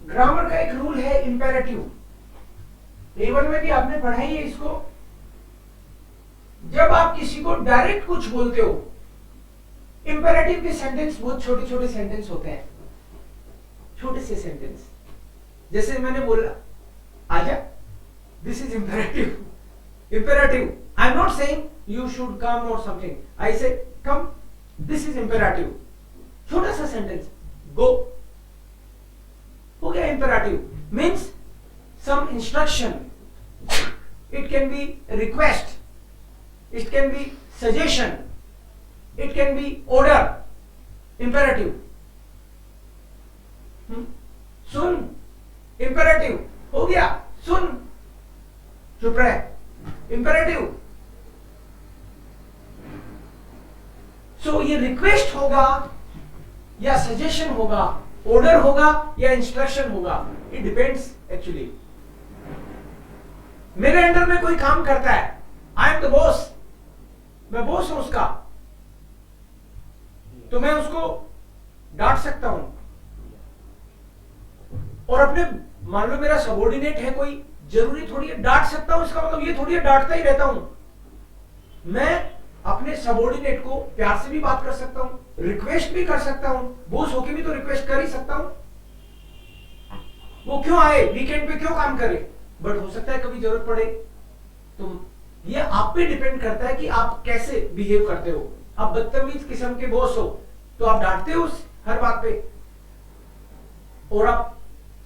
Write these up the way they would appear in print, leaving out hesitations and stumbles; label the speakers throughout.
Speaker 1: Grammar का एक rule है इंपेरेटिव, A1 में भी आपने पढ़ाई है इसको। जब आप किसी को डायरेक्ट कुछ बोलते हो, इंपेरेटिव के सेंटेंस बहुत छोटे छोटे सेंटेंस होते हैं, छोटे से सेंटेंस। जैसे मैंने बोला आजा, this is imperative. Imperative, I am not saying you should come और समथिंग, आई से कम, दिस इज इंपेरेटिव। छोटा सा सेंटेंस, गो, हो गया imperative. Means some instruction, it can be request, it can be suggestion, it can be order, imperative। सुन, imperative, हो गया सुन, चुप रहे, imperative। सो ये रिक्वेस्ट होगा या सजेशन होगा, ऑर्डर होगा या इंस्ट्रक्शन होगा, इट डिपेंड्स एक्चुअली। मेरे अंडर में कोई काम करता है, आई एम द बॉस, मैं बॉस हूं उसका, तो मैं उसको डांट सकता हूं। और अपने, मान लो मेरा सबॉर्डिनेट है कोई, जरूरी थोड़ी है डांट सकता हूं, इसका मतलब ये थोड़ी है डांटता ही रहता हूं। मैं अपने सबॉर्डिनेट को प्यार से भी बात कर सकता हूं, रिक्वेस्ट भी कर सकता हूं, बॉस होके भी तो रिक्वेस्ट कर ही सकता हूं। वो क्यों आए, वीकेंड पे क्यों काम करे, बट हो सकता है कभी जरूरत पड़े। तो ये आप पे डिपेंड करता है कि आप कैसे बिहेव करते हो। आप बदतमीज किस्म के बॉस हो तो आप डांटते हो हर बात पे, और आप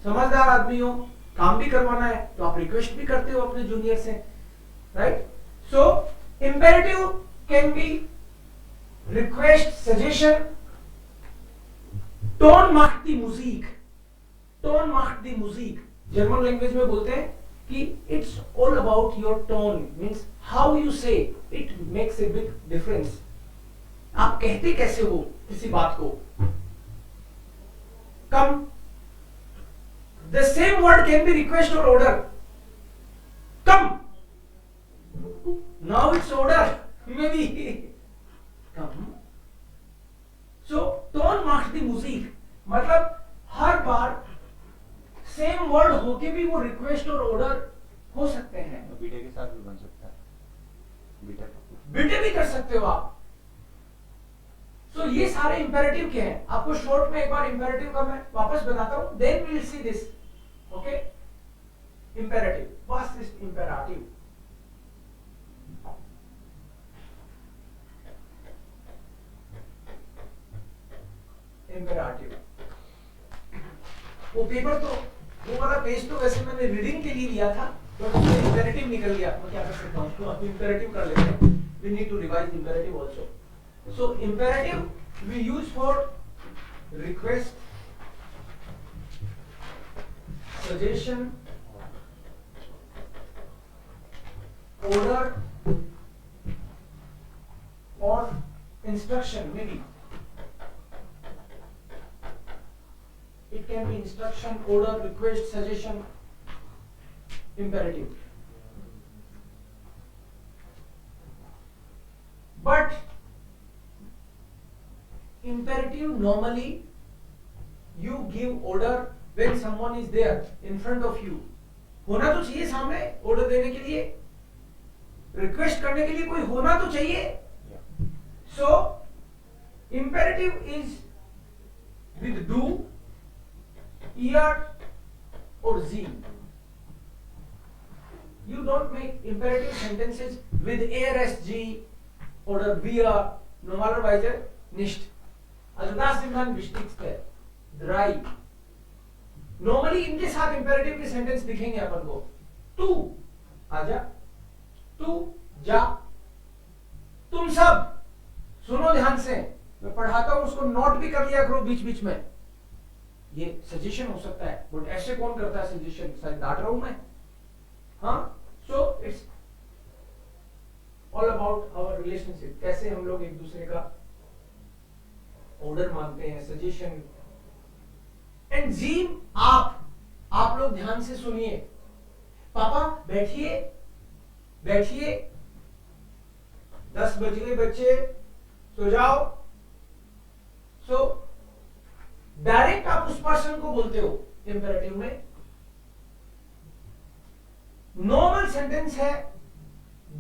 Speaker 1: समझदार आदमी हो, काम भी करवाना है तो आप रिक्वेस्ट भी करते हो अपने जूनियर से, right. So imperative can be request, suggestion. टोन macht die Musik, टोन macht die Musik, German language में बोलते हैं कि it's all about your tone, means how you say, it makes a big difference. आप कहते कैसे हो किसी बात को। Come, the same word can be request और order. Come, now it's order, may be come. So टोन macht die Musik, मतलब हर बार सेम वर्ड होके भी वो रिक्वेस्ट और ऑर्डर हो सकते हैं।
Speaker 2: बीटे के साथ भी बन सकता है,
Speaker 1: बीटे भी कर सकते हो आप। सो ये सारे इंपेरेटिव के हैं। आपको शॉर्ट में एक बार इंपेरेटिव का मैं वापस बताता हूं, then we will see this. Okay, imperative, first is imperative. Imperative, वो पेपर तो, वो वाला पेज तो वैसे मैंने रीडिंग के लिए लिया था, बट उसमें इंपेरेटिव निकल गया। मैं क्या कर सकता हूं, तो अब इंपेरेटिव कर लेते हैं। We need to revise imperative also. So imperative we use for request, suggestion, order और instruction. May be it can be instruction, order, request, suggestion, imperative. But imperative normally you give order when someone is there in front of you. होना तो चाहिए सामने order देने के लिए, request करने के लिए कोई होना तो चाहिए। So imperative is with do, er or z. You don't make imperative sentences with er, s, g oder wir, normalerweise nicht. Also das sind dann wichtigste drei. Normally इनके साथ imperative के sentence दिखेंगे अपन को। तू आजा, तू जा, तुम सब सुनो ध्यान से, मैं पढ़ाता हूं, उसको नोट भी कर लिया करो बीच बीच में। ये सजेशन हो सकता है, बट ऐसे कौन करता है सजेशन, शायद डांट रहा हूं मैं। हाँ, so it's all about our relationship, कैसे हम लोग एक दूसरे का ऑर्डर मानते हैं, सजेशन। एंड जी, आप लोग ध्यान से सुनिए। पापा बैठिए, बैठिए, 10 बज गए बच्चे, सो जाओ। सो डायरेक्ट आप उस पर्सन को बोलते हो, इंपेरेटिव में नॉर्मल सेंटेंस है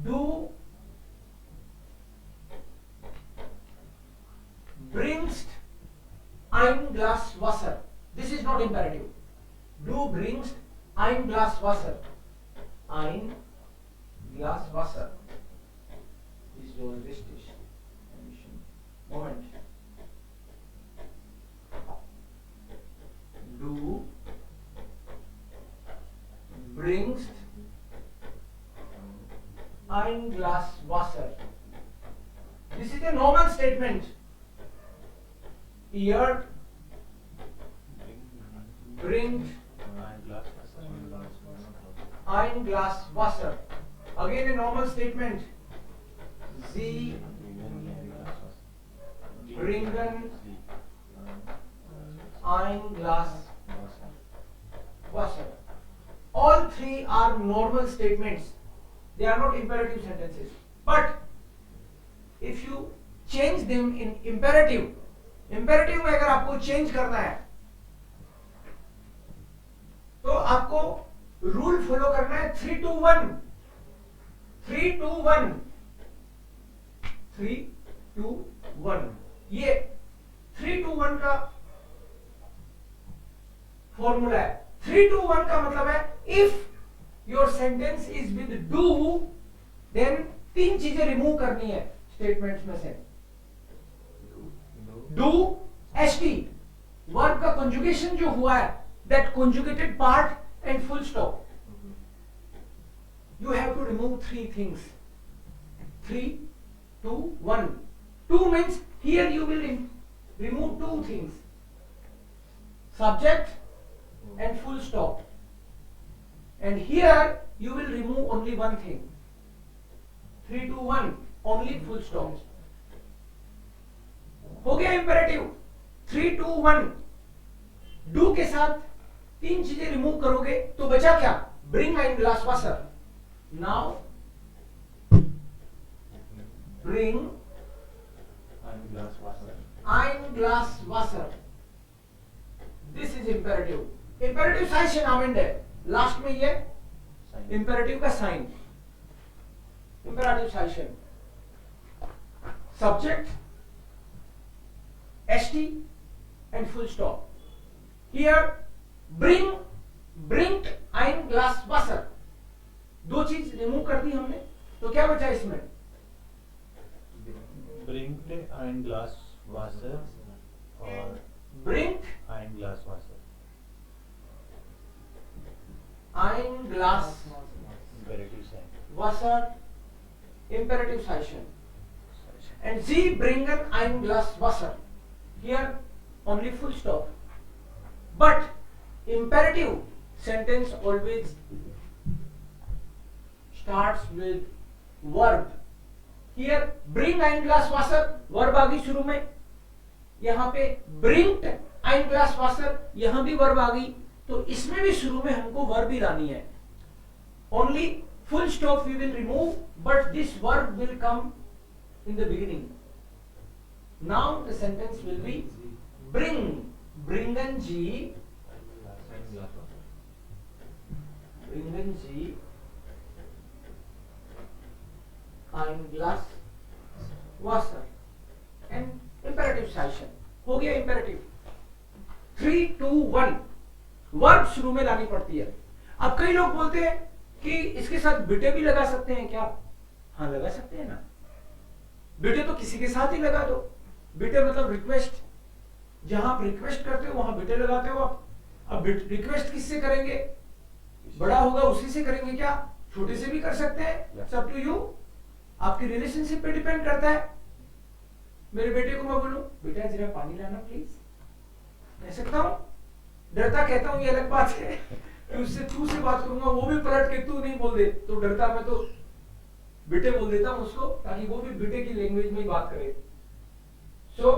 Speaker 1: do bringst ein Glas Wasser. This is not imperative. Du bringst ein Glas Wasser. Ein Glas Wasser. This is all richtig. Moment. Du bringst ein Glas Wasser. This is a normal statement. Ihr bringt ein Glas Wasser. Again a normal statement. Sie bringen ein Glas Wasser. All three are normal statements. They are not imperative sentences. But if you change them in imperative, imperative में अगर आपको change करना है तो आपको rule follow करना है 3 to 1 3 to 1 3 to 1 ये 3 to 1 का फॉर्मूला है। 3 to 1 का मतलब है if your sentence is with डू देन तीन चीजें रिमूव करनी है स्टेटमेंट्स में से। डू एसटी वर्ब का कंजुगेशन जो हुआ है that conjugated part and full stop you have to remove three things 3 2 1 2 means here you will remove two things subject and full stop and here you will remove only one thing 3 to 1 only full stop हो गया imperative 3 to 1 do के साथ तीन चीजें remove करोगे तो बचा क्या ब्रिंग ein Glas Wasser नाउ ब्रिंग ein Glas Wasser this is imperative imperative sign शिनामेंट है लास्ट में ये इंपेरेटिव का sign imperative sign subject st and full stop here bringt ein Glas Wasser दो चीज रिमूव कर दी हमने तो क्या बचा इसमें
Speaker 2: bringt ein Glas Wasser और
Speaker 1: bringt
Speaker 2: ein Glas Wasser
Speaker 1: ein Glas
Speaker 2: imperative sign
Speaker 1: Wasser imperative Zeichen and sie bringen ein Glas Wasser here only full stop but imperative sentence always starts with verb here bring ein Glas Wasser verb आ गई शुरू में यहां पे bringt ein Glas Wasser यहां भी verb आ गई तो इसमें भी शुरू में हमको verb ही लानी है only full stop we will remove but this verb will come in the beginning now the sentence will be bringen Sie ein Glas Wasser and imperative Zeichen हो गया imperative 3 to 1 वर्ब शुरू में लानी पड़ती है। अब कई लोग बोलते हैं कि इसके साथ बिटे भी लगा सकते हैं क्या हाँ लगा सकते हैं ना बिटे तो किसी के साथ ही लगा दो बिटे मतलब रिक्वेस्ट जहां आप रिक्वेस्ट करते हो वहां बिटे लगाते हो आप अब रिक्वेस्ट किससे करेंगे बड़ा होगा उसी से करेंगे क्या छोटे से भी कर सकते हैं सब टू यू आपकी रिलेशनशिप पे डिपेंड करता है मेरे बेटे को मैं बोलूं बेटा जरा पानी लाना प्लीज कह सकता हूं डरता कहता हूं ये अलग बात है कि उससे तू से बात करूंगा वो भी पलट के तू नहीं बोल दे तो डरता मैं तो बेटे बोल देता हूं उसको ताकि वो भी बेटे की लैंग्वेज में ही बात करे सो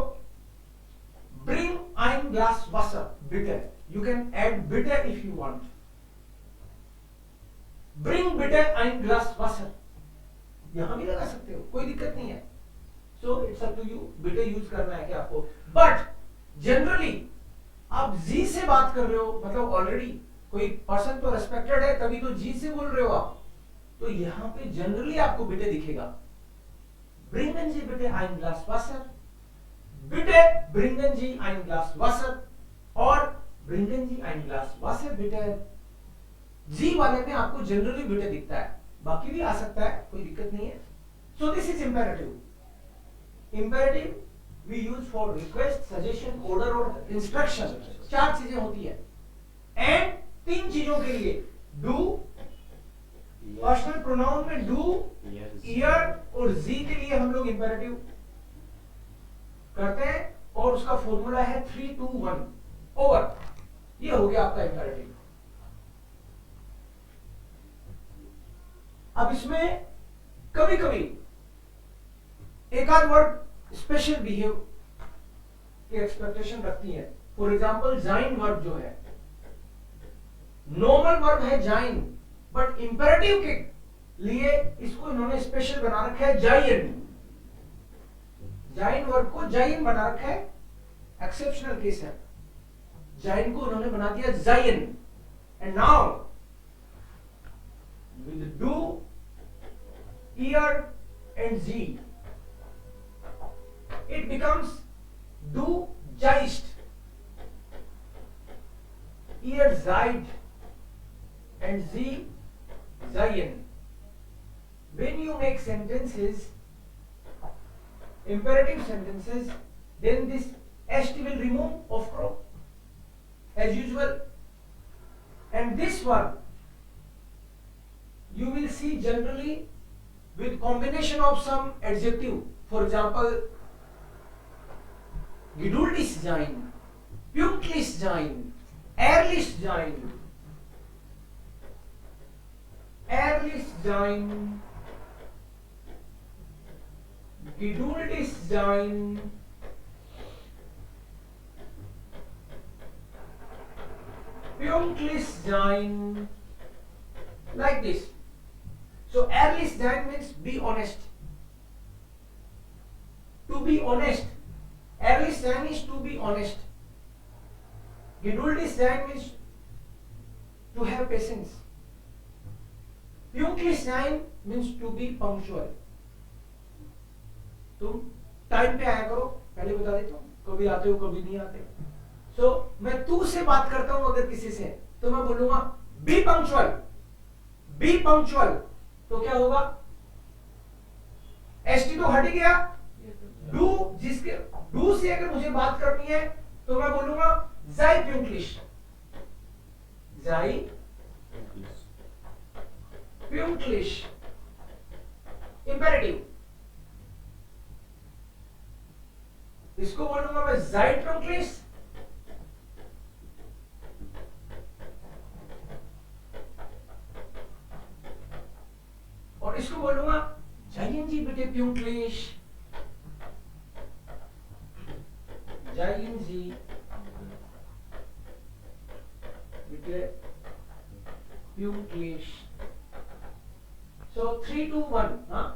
Speaker 1: bring ein Glas Wasser bitte you can add bitte if you want bring bitte ein Glas Wasser यहां भी लगा सकते हो कोई दिक्कत नहीं है so it's up to you बिटे यूज करना है क्या आपको बट जनरली आप जी से बात कर रहे हो, मतलब ऑलरेडी कोई पर्सन तो रेस्पेक्टेड है, तभी तो जी से बोल रहे हो आप, तो यहां पे जनरली आपको बिटे दिखेगा। ब्रिंगन जी बिटे ein Glas Wasser, बिटे ब्रिंगन जी ein Glas Wasser, और ब्रिंगन जी ein Glas Wasser बिटे। जी वाले में आपको जनरली बिटे दिखता है, बाकी भी आ सकता है, कोई दिक्कत नहीं है। So this is imperative. Imperative we use for request, suggestion, order और इंस्ट्रक्शन। चार चीजें होती है। एंड तीन चीजों के लिए डू, पर्सनल प्रोनाउन में डू, ईयर और जी के लिए हम लोग इंपेरेटिव करते हैं, और उसका फॉर्मूला है 3 2 1 ओवर। ये हो गया आपका इंपेरेटिव। अब इसमें कभी कभी एक आध वर्ड स्पेशल बिहेव की एक्सपेक्टेशन रखती है। फॉर एग्जाम्पल जाइन वर्ब जो है, नॉर्मल वर्ब है जाइन, बट इंपेरेटिव के लिए इसको इन्होंने स्पेशल बना रखा है जाइन। जाइन वर्ब को जाइन बना रखा है, एक्सेप्शनल केस है। जाइन को उन्होंने बना दिया जाइन। एंड नाउ विद डू, ईयर एंड जी, it becomes du zeist, ihr seid, and sie seien. When you make sentences, imperative sentences, then this st will remove of crop as usual, and this one you will see generally with combination of some adjective. For example, geduldig sein, pünktlich sein, ehrlich sein, ehrlich sein, geduldig sein, pünktlich sein, like this. So ehrlich sein means be honest. To be honest. Ehrlich sein is to be honest. Geduldig sein means to have patience. Pünktlich sein means to be punctual. तुम time पे आया करो, पहले बता देता हूँ, कभी आते हो कभी नहीं आते। So मैं तू से बात करता हूं अगर किसी से, तो मैं बोलूंगा be punctual, be punctual। तो क्या होगा, st तो हट गया, डू, जिसके डू से अगर मुझे बात करनी है तो मैं बोलूंगा sei pünktlich, sei pünktlich, imperative. इसको बोलूंगा मैं sei pünktlich, और इसको बोलूंगा seien Sie bitte pünktlich, seien Sie bitte pünktlich। So 3 2 1, हाँ,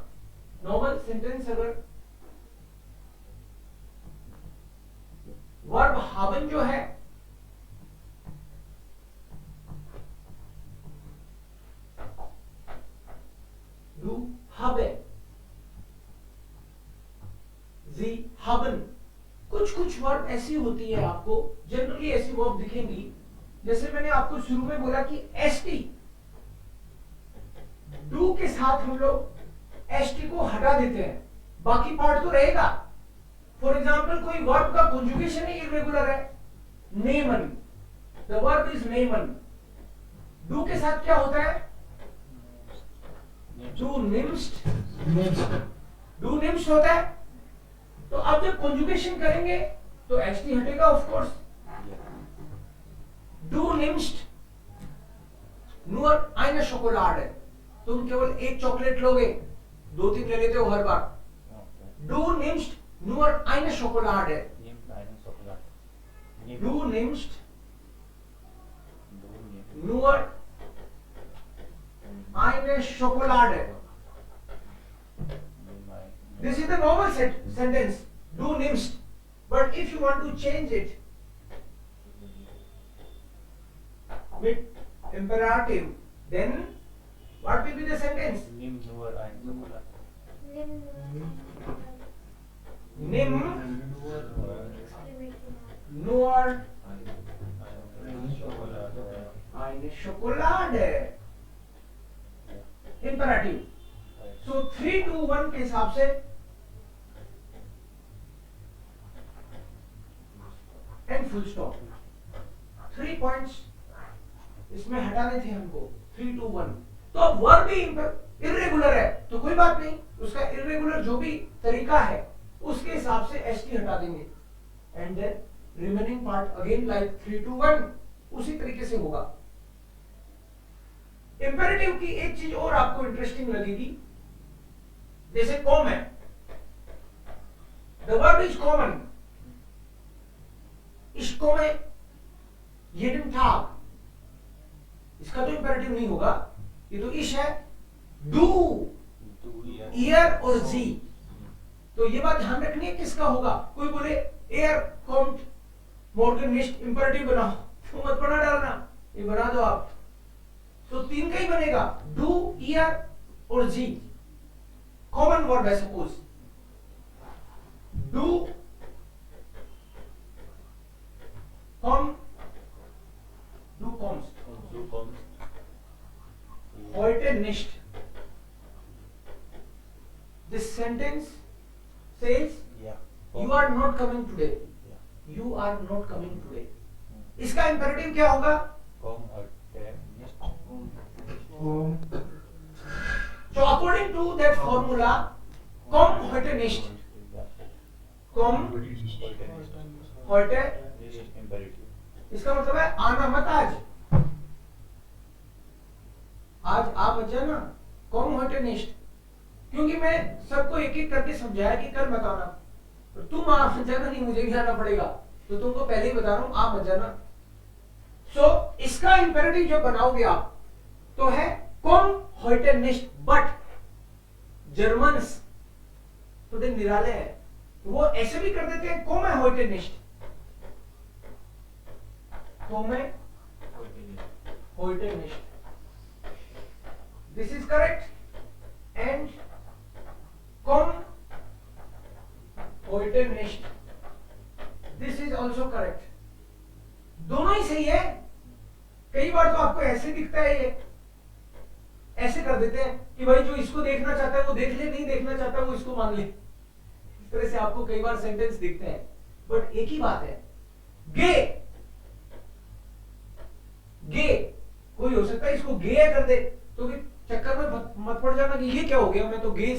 Speaker 1: नॉर्मल सेंटेंस। अगर वर्ब haben जो है, du habe, sie haben, कुछ वर्ब ऐसी होती है, आपको जनरली ऐसी वर्ब दिखेंगी, जैसे मैंने आपको शुरू में बोला कि st, डू के साथ हम लोग st को हटा देते हैं, बाकी पार्ट तो रहेगा। फॉर एग्जाम्पल कोई वर्ब का कॉन्जुगेशन ही इरेगुलर है, Neyman, the verb is Neyman, do के साथ क्या होता है, डू निम्स्ट, डू निम्स्ट होता है। तो अब जब कॉन्जुगेशन करेंगे तो st हटेगा ऑफ कोर्स। डू निम्स्ट nur eine Schokolade, तुम केवल एक चॉकलेट लोगे, 2-3 ले लेते हो हर बार। Du nimmst nur eine Schokolade, du nimmst nur eine Schokolade। This is the normal sentence, du nimmst, but if you want to change it, with imperative, then what will be the sentence?
Speaker 2: Nim, nur and chocolate.
Speaker 1: Nim nur eine Schokolade. Imperative. So 3, 2, 1 के हिसाब से and full stop. 3 points इसमें हटाने थे हमको. 3, 2, 1. तो अब verb भी इर्रेगुलर है तो कोई बात नहीं, उसका इर्रेगुलर जो भी तरीका है उसके हिसाब से एसटी हटा देंगे and then remaining part again like 3, 2, 1 उसी तरीके से होगा. इंपेरेटिव की एक चीज और आपको इंटरेस्टिंग लगेगी, जैसे कॉम है, द वर्ब इज कॉमन. इसको में jeden Tag, इसका तो इंपेरेटिव नहीं होगा, ये तो इश है. डू ईयर और जी, तो ये बात ध्यान रखनी है किसका होगा. कोई बोले एयर कॉम्ट मॉर्गन निस्ट इंपेरेटिव बनाओ, तो मत बना डालना, ये बना दो आप. तो 3 का ही बनेगा, डू ईयर और जी. कॉमन वर्ब है, सपोज डू कॉम, डू कॉम्स, heute nicht. This sentence says you are not coming today. You are not coming today. इसका इंपेरेटिव क्या होगा?
Speaker 2: Komm heute nicht.
Speaker 1: So according to that formula, komm heute nicht. Komm heute. इसका मतलब है आना मत आज. आज आप मत जाना. Com heute nicht. क्योंकि मैं सबको एक एक करके समझाया कि कल मत आना, तो तुम आप मत जाना, नहीं मुझे भी आना पड़ेगा, तो तुमको पहले ही बता रहा हूं आप मत जाना. सो इसका इंपेरेटिव जब बनाओगे आप तो है com heute nicht. But Germans थोड़े निराले हैं, वो ऐसे भी कर देते हैं com heute nicht. Com heute nicht. This is correct. And komm heute nicht. This is also correct. दोनों ही सही है. कई बार तो आपको ऐसे दिखता है, ये ऐसे कर देते हैं कि भाई जो इसको देखना चाहता है वो देख ले, नहीं देखना चाहता वो इसको मान ले. इस तरह से आपको कई बार सेंटेंस दिखते हैं, बट एक ही बात है. गे, गे कोई हो सकता है इसको गे कर दे, तो भी चक्कर में मत पड़ जाना कि ये क्या हो गया, मैं तो गे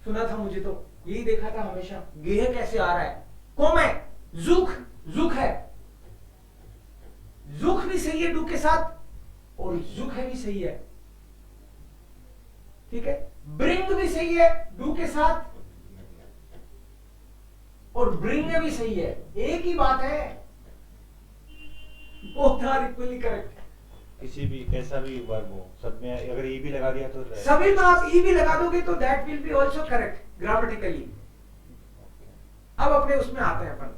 Speaker 1: सुना था, मुझे तो यही देखा था हमेशा, गे कैसे आ रहा है. कॉम है, जुख, जुख है, जुख भी सही है डू के साथ, और जुख है भी सही है. ठीक है. ब्रिंग भी सही है डू के साथ, और ब्रिंग भी सही है. एक ही बात है, बोथ आर इक्वली करेक्ट.
Speaker 2: किसी भी कैसा भी वर्ब हो, सब में अगर ई भी लगा दिया तो
Speaker 1: सभी में आप ई भी लगा दोगे तो that will be also correct grammatically. अब अपने उसमें आते हैं अपन.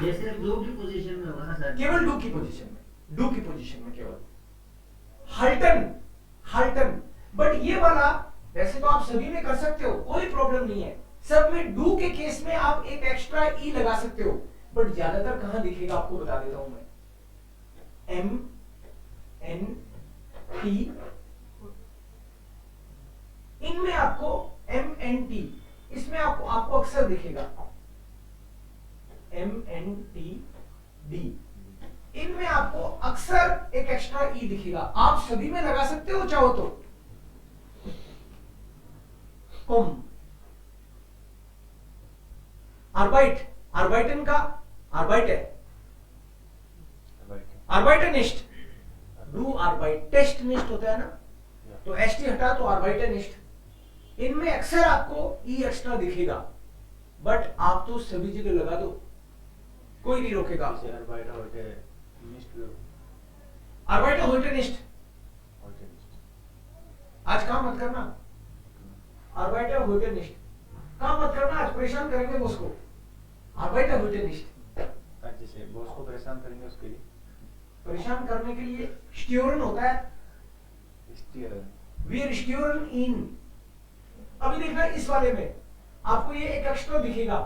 Speaker 3: जैसे डू की पोजीशन में होगा ना सर,
Speaker 1: केवल डू की पोजीशन में, डू की पोजीशन में केवल हल्टन, हल्टन. बट ये वाला वैसे तो आप सभी में कर सकते हो, कोई प्रॉब्लम नहीं है. सब में डू के केस में आप एक एक्स्ट्रा ई लगा सकते हो, बट ज्यादातर कहां दिखेगा आपको बता देता हूं मैं. एम एन टी, इनमें आपको एम एन टी, इसमें आपको अक्सर दिखेगा एम एन टी डी, इनमें आपको अक्सर एक एक्स्ट्रा ई दिखेगा. आप सभी में लगा सकते हो चाहो तो. कोम, आर्बाइट, आर्बाइटन का आर्बाइट है, आर्बाइटन निष्ठ, डू आर्बाइट, टेस्ट निष्ठ होता है ना, तो एस टी हटा तो आर्बाइटन निष्ठ. इनमें अक्सर आपको ई एक्स्ट्रा दिखेगा, बट आप तो सभी जगह लगा दो, कोई नहीं रोकेगा.
Speaker 2: आर्बाइटर
Speaker 1: heute nicht. आज काम मत करना, आर्बाइटर heute nicht. काम मत करना, आज परेशान करेंगे बॉस को. आर्बाइटर heute nicht.
Speaker 2: जैसे बॉस को परेशान करेंगे उसके लिए
Speaker 1: परेशान करने के लिए स्ट्यूरन होता है,
Speaker 2: Steer.
Speaker 1: वी आर स्ट्यूरन इन। अभी देखना इस वाले में आपको ये एक एक्स्ट्रा दिखेगा,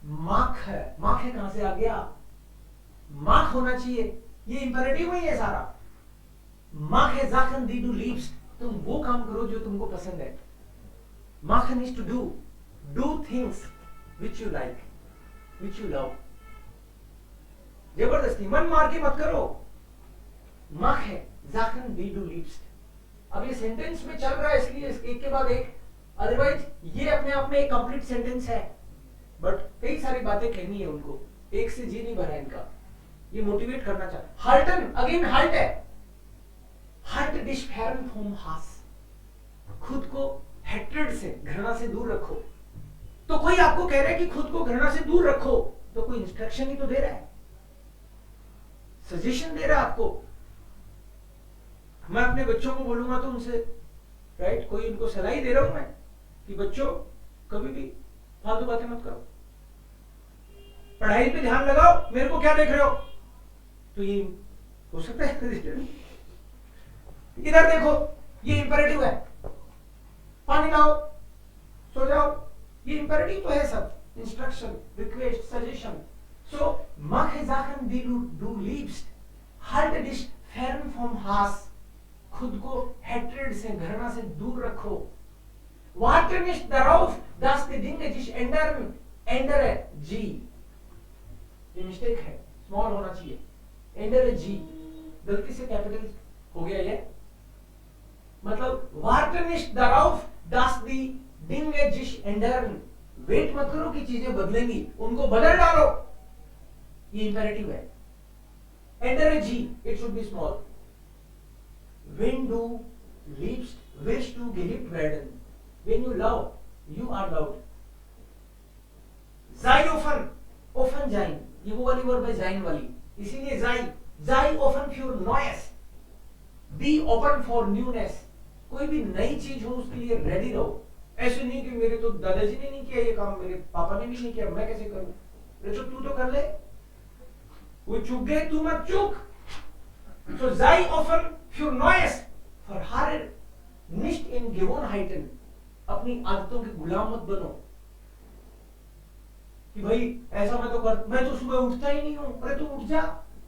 Speaker 1: मार्क है, मार्क है कहां से आ गया, मार्क होना चाहिए, ये इंपेरेटिव नहीं है सारा। मार्क है जाकन दी डू लीव्स, तुम वो काम करो जो तुमको पसंद है। मार्कन is to do things which you like, which you love. जबरदस्ती मन मार के मत करो। मार्क है जाकन दी डू लीव्स। अब ये सेंटेंस में चल रहा है इसलिए एक के बाद एक, अदरवाइज ये अपने आप में एक कंप्लीट सेंटेंस है, बट कई सारी बातें कहनी है उनको, एक से जी नहीं भरा इनका, ये मोटिवेट करना चाहता। हाल्टन, अगेन हाल्ट है, हाल्ट डिश फेरन फ्रॉम हास, खुद को हेट्रेड से, घृणा से दूर रखो। तो कोई आपको कह रहा है कि खुद को घृणा से दूर रखो, तो कोई इंस्ट्रक्शन ही तो दे रहा है, सजेशन दे रहा है आपको। मैं अपने बच्चों को बोलूंगा तो उनसे, राइट, कोई उनको सलाह ही दे रहा हूं मैं कि बच्चों कभी भी फालतू बातें मत करो, पढ़ाई पे ध्यान लगाओ, मेरे को क्या देख रहे हो। तो ये हो सकता है इधर देखो, ये इंपेरेटिव है, पानी लाओ, सो जाओ, ये इंपेरेटिव तो है सब, इंस्ट्रक्शन, रिक्वेस्ट, सजेशन। सो mache Sachen die du liebst, halte dich fern vom Hass, खुद को हेट्रेड से, घृणा से दूर रखो। Warte nicht darauf, dass die Dinge dich ändern, ändere sie, ये मिस्टेक है, स्मॉल होना चाहिए, ändere sie, गलती से कैपिटल हो गया ये, मतलब warte nicht darauf, dass die Dinge dich ändern, wait मत करो कि चीजें बदलेंगी, उनको बदल डालो, ये इंपेरेटिव है। Ändere sie, it should be small. When du liebst, wirst du geliebt werden. When you love, you are loved. Sei offen, offen sein, ये वो वाली वर्ब है sein वाली, इसीलिए sei offen für Neues. Be open for newness. कोई भी नई चीज हो उसके लिए रेडी रहो। ऐसे नहीं कि मेरे तो दादाजी ने नहीं किया ये काम, मेरे पापा ने भी नहीं किया, मैं कैसे करूं। अरे तो तू तो कर ले, वो चूक गए, तू मत चूक। So sei offen für Neues, verharre nicht in Gewohnheiten, अपनी आदतों के गुलाम मत बनो कि भाई ऐसा मैं तो सुबह उठता ही नहीं हूं। अरे तू उठ जा,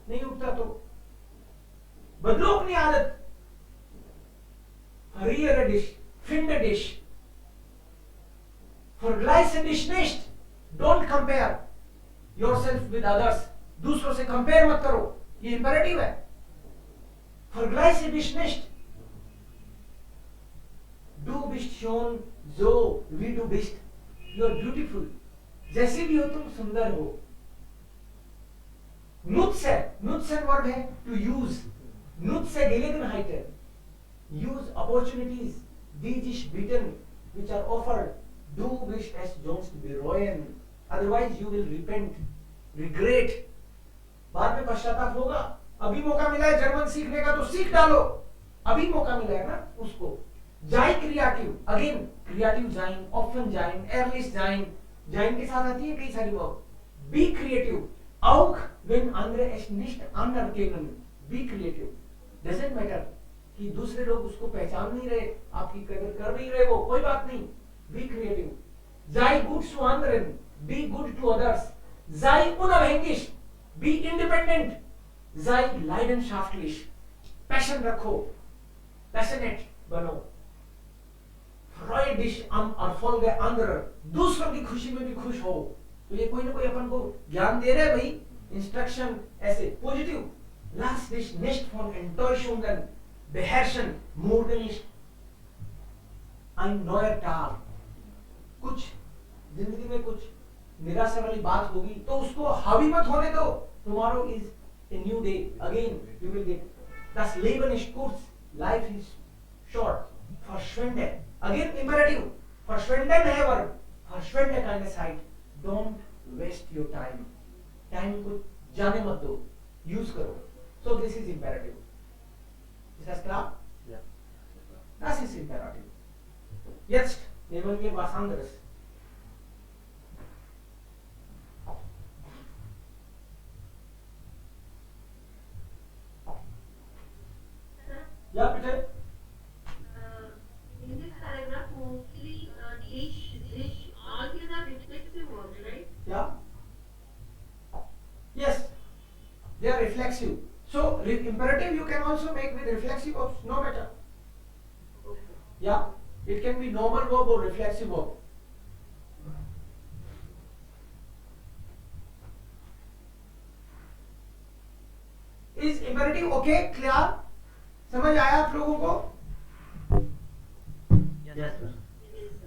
Speaker 1: नहीं उठता तो बदलो अपनी आदत। Verliere dich, finde dich, vergleiche dich nicht, don't compare yourself with others, दूसरों से कंपेयर मत करो, ये इंपेरेटिव है। Vergleiche dich nicht, du bist schon so wie du bist, you are beautiful, जैसे भी हो तुम सुंदर हो। nutzen वर्ब है to use, nutze Gelegenheiten, use opportunities, die dich bieten, which are offered, du wirst es sonst bereuen, otherwise you will repent, regret, बाद में पश्चाताप होगा। अभी मौका मिला है जर्मन सीखने का तो सीख डालो, अभी मौका मिला है ना उसको। जाई क्रिएटिव, अगेन क्रिएटिव जाइन, ऑफन जाइन, एयरलिस्ट जाइन, जाइन के साथ आती है कई सारी verb. Be creative, auch wenn andere es nicht anerkennen, be creative, doesn't matter कि दूसरे लोग उसको पहचान नहीं रहे, आपकी कदर कर नहीं रहे, वो कोई बात नहीं, be creative. sei gut zu anderen, be good to others, sei unabhängig, be independent, sei leidenschaftlich, passion रखो, पैशनेट बनो। freue dich am Erfolg anderer, दूसरों की खुशी में भी खुश हो। तो ये कोई ना कोई अपन को ज्ञान दे रहा है भाई, इंस्ट्रक्शन ऐसे positive. lass dich nicht von Enttäuschungen beherrschen, morgen ist ein neuer Tag, कुछ जिंदगी में कुछ निराशा वाली बात होगी तो उसको हावी मत होने दो। tomorrow is a new day, again you will get, das Leben ist kurz, life is short, verschwende, again imperative, verschwenden है verb, verschwende keine Zeit, don't waste your time, time को जाने मत दो, यूज करो। so this is imperative, ist das klar?
Speaker 2: Ja.
Speaker 1: Das ist imperative. Jetzt nehmen wir was anderes. या बेटे
Speaker 4: In this paragraph, mostly dish, all these are reflexive verbs, right?
Speaker 1: Yeah. Yes, they are reflexive. So imperative you can also make with reflexive verbs, no matter.
Speaker 4: Okay.
Speaker 1: Yeah, it can be normal verb or reflexive verb. Is imperative okay? Clear? समझ आया आप लोगों को?
Speaker 3: Yes, sir.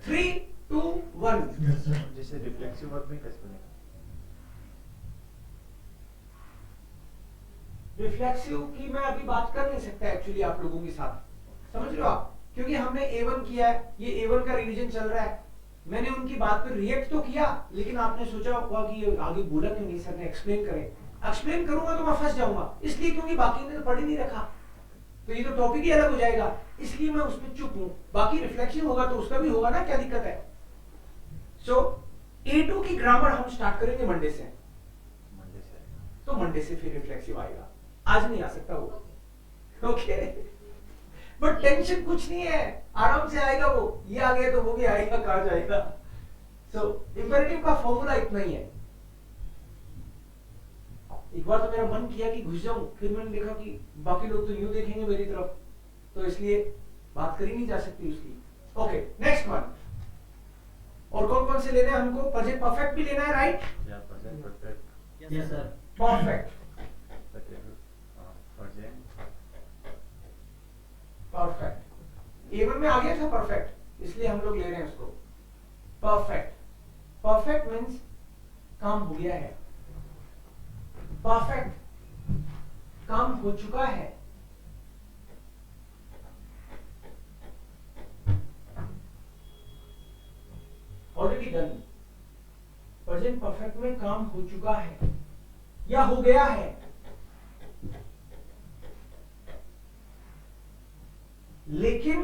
Speaker 1: 3, 2, 1.
Speaker 5: Yes, sir.
Speaker 2: जैसे reflexive verb में कैसे बनेगा?
Speaker 1: Reflexive की मैं अभी बात कर नहीं सकता एक्चुअली आप लोगों के साथ, समझ रहे हो आप? क्योंकि हमने A1 किया है, ये A1 का रिवीजन चल रहा है। मैंने उनकी बात पर रिएक्ट तो किया, लेकिन आपने सोचा होगा कि ये आगे बोला क्यों नहीं, सर ने एक्सप्लेन करें। एक्सप्लेन करूंगा तो मैं फंस जाऊंगा, इसलिए क्योंकि बाकी ने तो पढ़ ही नहीं रखा, तो ये तो टॉपिक ही अलग हो जाएगा, इसलिए मैं उसमें चुप हूं। बाकी रिफ्लेक्शन होगा तो उसका भी होगा ना, क्या दिक्कत है? सो A2 की ग्रामर हम स्टार्ट करेंगे मंडे से,
Speaker 2: मंडे से
Speaker 1: तो मंडे से फिर रिफ्लेक्सिव आएगा, आज नहीं आ सकता वो। ओके, बट टेंशन कुछ नहीं है, आराम से आएगा वो, ये आ गया तो वो भी आएगा, कहा जाएगा। सो इंपेरेटिव का फॉर्मूला इतना ही है। एक बार तो मेरा मन किया कि घुस जाऊं, फिर मैंने देखा कि बाकी लोग तो यूं देखेंगे मेरी तरफ, तो इसलिए बात करी नहीं जा सकती उसकी। Okay, next one. और कौन कौन से लेने हैं हमको? प्रेजेंट परफेक्ट भी लेना है, राइट?
Speaker 2: या present perfect
Speaker 3: Yes, sir.
Speaker 1: Perfect,
Speaker 2: present
Speaker 1: perfect. A1 में आ गया था परफेक्ट, इसलिए हम लोग ले रहे हैं उसको। परफेक्ट, परफेक्ट मीन्स काम हो गया है, परफेक्ट काम हो चुका है। Already done. प्रेजेंट परफेक्ट में काम हो चुका है या हो गया है। लेकिन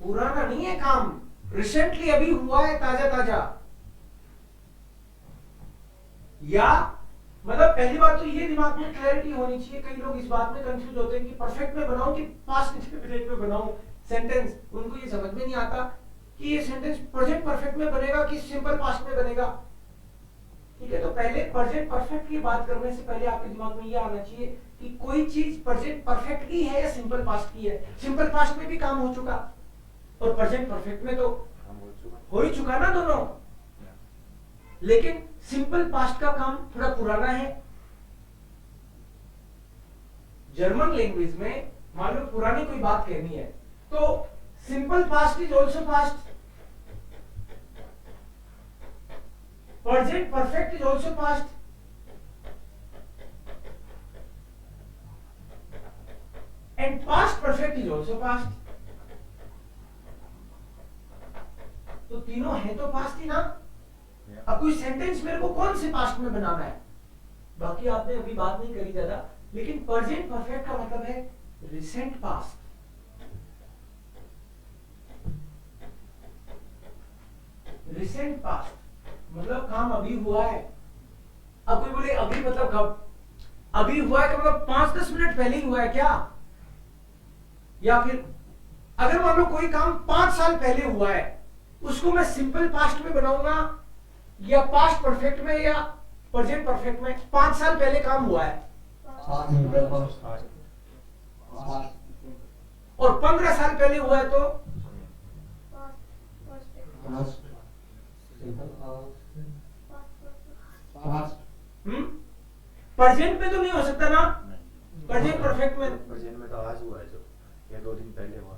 Speaker 1: पुराना नहीं है काम, रिसेंटली अभी हुआ है, ताजा ताजा। या मतलब पहली बात तो ये दिमाग में क्लैरिटी होनी चाहिए, कई लोग इस बात में कंफ्यूज होते हैं कि परफेक्ट में बनाऊं कि पास्ट इंडेफिनिट में बनाऊं सेंटेंस। उनको ये समझ में नहीं आता कि ये सेंटेंस प्रेजेंट परफेक्ट में बनेगा कि सिंपल पास्ट में बनेगा। ठीक है, तो पहले प्रेजेंट परफेक्ट की बात करने से पहले आपके दिमाग में ये आना चाहिए कि कोई चीज प्रेजेंट परफेक्ट की है या सिंपल पास्ट की है। सिंपल पास्ट में भी काम हो चुका और प्रेजेंट परफेक्ट में तो
Speaker 2: हम हो चुका
Speaker 1: हो ही चुका ना दोनों। लेकिन सिंपल पास्ट का काम थोड़ा पुराना है। जर्मन लैंग्वेज में मान लो पुरानी कोई बात कहनी है तो simple past is also past, present perfect is also past, and past perfect is also past. तो तीनों है तो पास्ट ही ना। अब कोई सेंटेंस मेरे को कौन से पास्ट में बनाना है, बाकी आपने अभी बात नहीं करी ज्यादा, लेकिन प्रेजेंट परफेक्ट का मतलब है रिसेंट पास्ट। रिसेंट पास्ट मतलब काम अभी हुआ है। अब कोई बोले अभी मतलब कब? अभी हुआ है का मतलब 5-10 मिनट पहले ही हुआ है क्या? या फिर अगर मान लो कोई काम 5 साल पहले हुआ है, उसको मैं सिंपल पास्ट में बनाऊंगा या पास्ट परफेक्ट में या प्रेजेंट परफेक्ट में? 5 साल पहले काम हुआ है और 15 साल पहले हुआ है तो प्रेजेंट में तो नहीं हो सकता ना, प्रेजेंट परफेक्ट में।
Speaker 2: प्रेजेंट में तो आज हुआ है जो, या 2 दिन पहले हुआ।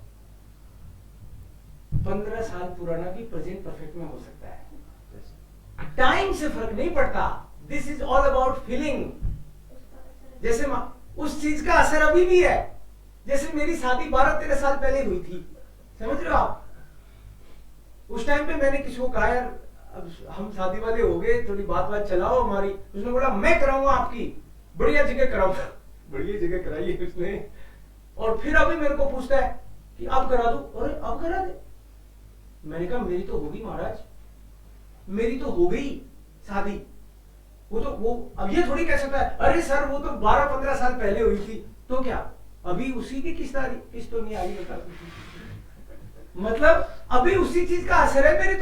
Speaker 1: 15 साल पुराना भी प्रेजेंट परफेक्ट में हो सकता है।
Speaker 2: जैसे
Speaker 1: टाइम से फर्क नहीं पड़ता, this is all about feeling. जैसे उस चीज का असर अभी भी है, जैसे मेरी शादी 12-13 साल पहले हुई थी, समझ रहे हो आप? उस टाइम पे मैंने किसी को कहा यार अब हम शादी वाले हो गए, थोड़ी बात चलाओ हमारी। उसने बोला मैं कराऊंगा आपकी, बढ़िया जगह कराऊंगा। बढ़िया जगह कराई है उसने, और फिर अभी मेरे को पूछता है कि अब करा दूं। अरे अब करा दे। मैंने कहा मेरी तो होगी महाराज, मेरी तो हो गई शादी। वो अब ये थोड़ी कह सकता है अरे सर वो तो 12-15 साल पहले हुई थी, तो क्या अभी उसी की किस्त आ रही, किस्त तो नहीं आ रही, बता। मतलब अभी उसी चीज का असर है मेरे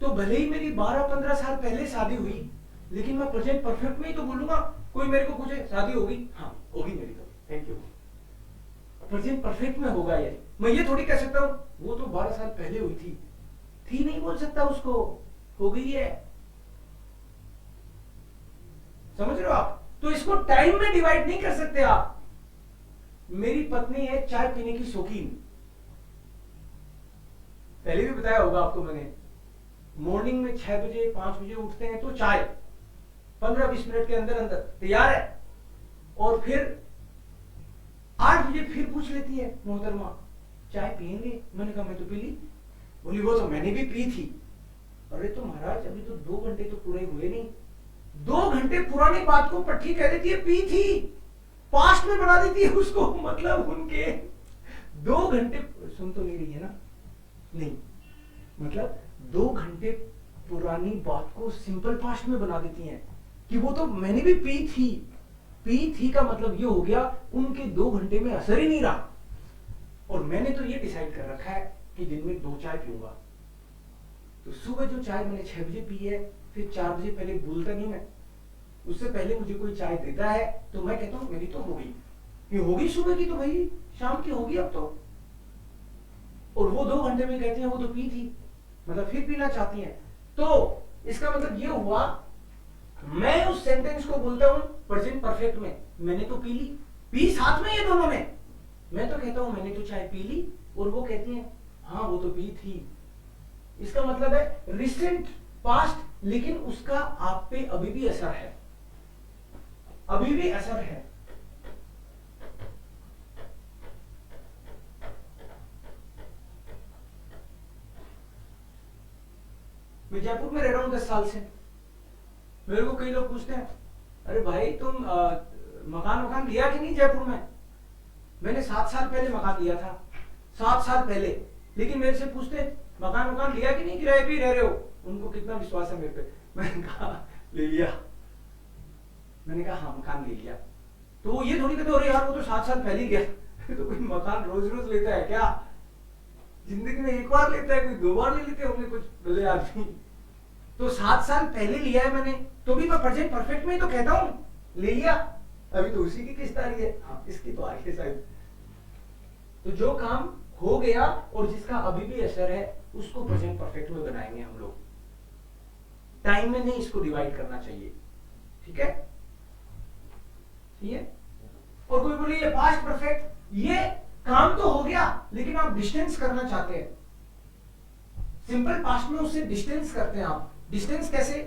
Speaker 1: तो भले ही मेरी 12-15 साल पहले शादी हुई, लेकिन मैं प्रेजेंट परफेक्ट में ही तो बोलूंगा। कोई मेरे को पूछे शादी होगी, हाँ होगी मेरी तो, थैंक यू, प्रेजेंट परफेक्ट में होगा ये। मैं ये थोड़ी कह सकता हूं वो तो 12 साल पहले हुई थी नहीं बोल सकता उसको, हो गई है। समझ रहे हो आप? तो इसको टाइम में डिवाइड नहीं कर सकते आप। मेरी पत्नी है चाय पीने की शौकीन, पहले भी बताया होगा आपको मैंने। मॉर्निंग में 6 बजे 5 बजे उठते हैं तो चाय 15-20 मिनट के अंदर अंदर तैयार है, और फिर 8 बजे फिर पूछ लेती है मोहतरमा चाय पियेंगे? मैंने कहा मैं तो पी ली। बोली वो तो मैंने भी पी थी। अरे तो महाराज अभी तो 2 घंटे तो पूरे हुए नहीं, 2 घंटे पुरानी बात को पट्टी कह देती है पी थी, पास्ट में बना देती है उसको। मतलब उनके 2 घंटे सुन तो नहीं रही है ना, नहीं मतलब 2 घंटे पुरानी बात को सिंपल पास्ट में बना देती हैं कि वो तो मैंने भी पी थी का मतलब ये हो गया उनके 2 घंटे में असर ही नहीं रहा। और मैंने तो ये डिसाइड कर रखा है कि दिन में 2 चाय पीऊंगा। तो सुबह जो चाय मैंने 6 बजे पी है, फिर 4 बजे पहले भूलता नहीं मैं, उससे पहले मुझे कोई चाय देता है तो मैं कहता हूं मेरी तो हो गई, ये होगी सुबह की तो भाई शाम की होगी अब तो। और वो 2 घंटे में कहते हैं वो तो पी थी, मतलब फिर पीना चाहती हैं। तो इसका मतलब ये हुआ मैं उस सेंटेंस को बोलता हूं प्रेजेंट परफेक्ट में, मैंने तो पी ली, पी साथ में ये दोनों में। मैं तो कहता हूं मैंने तो चाय पी ली, और वो कहती हैं हाँ वो तो पी थी। इसका मतलब है रिसेंट पास्ट, लेकिन उसका आप पे अभी भी असर है, अभी भी असर है। मैं जयपुर में रह रहा हूं 10 साल से। मेरे को कई लोग पूछते हैं अरे भाई तुम मकान लिया कि नहीं जयपुर में? मैंने 7 साल पहले मकान लिया था, 7 साल पहले। लेकिन मेरे से पूछते मकान लिया कि नहीं, किराए पे रह रहे हो? उनको कितना विश्वास है मेरे पे। मैंने कहा ले लिया, मैंने कहा हाँ मकान ले लिया। तो वो ये थोड़ी कहते अरे यार वो तो 7 साल पहले ही गया। तो कोई मकान रोज रोज लेता है क्या? जिंदगी में एक बार लेता है, कोई 2 बार ले लेते होंगे कुछ भले आदमी। तो 7 साल पहले लिया है मैंने, तो भी मैं प्रेजेंट परफेक्ट में ही तो कहता हूं ले लिया, अभी तो उसी की किस्त आ रही है, हाँ इसकी तो आ रही है शायद। तो जो काम हो गया और जिसका अभी भी असर है उसको प्रेजेंट परफेक्ट में बनाएंगे हम लोग। टाइम में नहीं इसको डिवाइड करना चाहिए, ठीक है? ठीक है? और कोई बोले ये पास्ट परफेक्ट, ये काम तो हो गया लेकिन आप डिस्टेंस करना चाहते हैं। सिंपल पास्ट में उससे डिस्टेंस करते हैं आप। डिस्टेंस कैसे?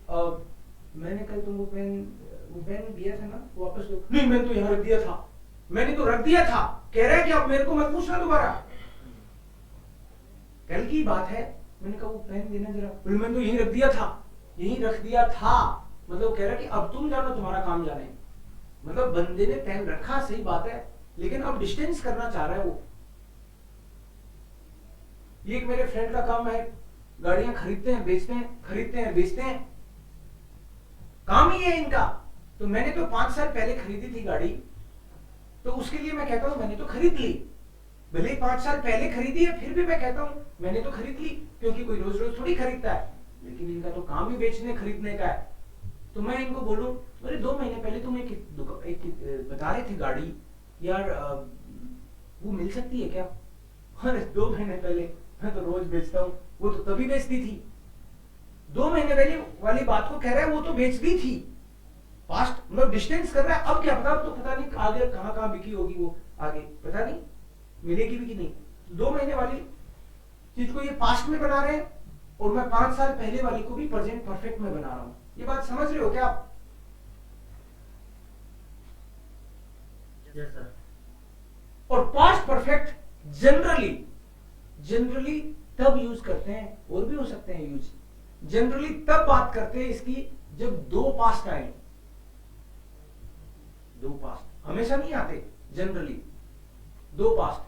Speaker 1: मैंने कल तुमको पेन दिया था ना, वापस दो। नहीं मैंने तो यहां रख दिया था, मैंने तो रख दिया था। कह रहा है कि अब मेरे को मत पूछना दोबारा, कल की बात है। मैंने कहा वो पेन देना जरा, बोले मैंने तो यहीं रख दिया था, यहीं रख दिया था। मतलब कह रहा है कि अब तुम जानो, तुम्हारा काम जाने। मतलब बंदे ने पेन रखा, सही बात है, लेकिन अब डिस्टेंस करना चाह रहा है वो। ये एक मेरे फ्रेंड का काम है, गाड़ियां खरीदते हैं बेचते हैं, खरीदते हैं बेचते हैं, काम ही है इनका। तो मैंने तो 5 साल पहले खरीदी थी गाड़ी, तो उसके लिए मैं कहता हूं मैंने तो खरीद ली। भले ही 5 साल पहले खरीदी है, फिर भी मैं कहता हूं मैंने तो खरीद ली, क्योंकि कोई रोज रोज थोड़ी खरीदता है। लेकिन इनका तो काम ही बेचने खरीदने का है। तो मैं इनको बोलूं अरे 2 महीने पहले तुम एक बता रहे थे गाड़ी यार, वो मिल सकती है क्या? अरे 2 महीने पहले मैं तो रोज बेचता हूं, वो तो तभी बेचती थी। 2 महीने पहले वाली बात को कह रहा है वो तो बेच दी थी। पास्ट मतलब डिस्टेंस कर रहा है। अब क्या पता, तो पता नहीं आगे कहां बिकी होगी वो, आगे पता नहीं मिलेगी भी कि नहीं। 2 महीने वाली चीज को ये पास्ट में बना रहे हैं, और मैं 5 साल पहले वाली को भी प्रेजेंट परफेक्ट में बना रहा हूं। ये बात समझ रहे हो क्या आप?
Speaker 3: Yes sir.
Speaker 1: और पास्ट परफेक्ट जनरली तब यूज करते हैं, और भी हो सकते हैं यूज, जनरली तब बात करते हैं इसकी जब 2 पास्ट आए। 2 पास्ट हमेशा नहीं आते, जनरली 2 पास्ट।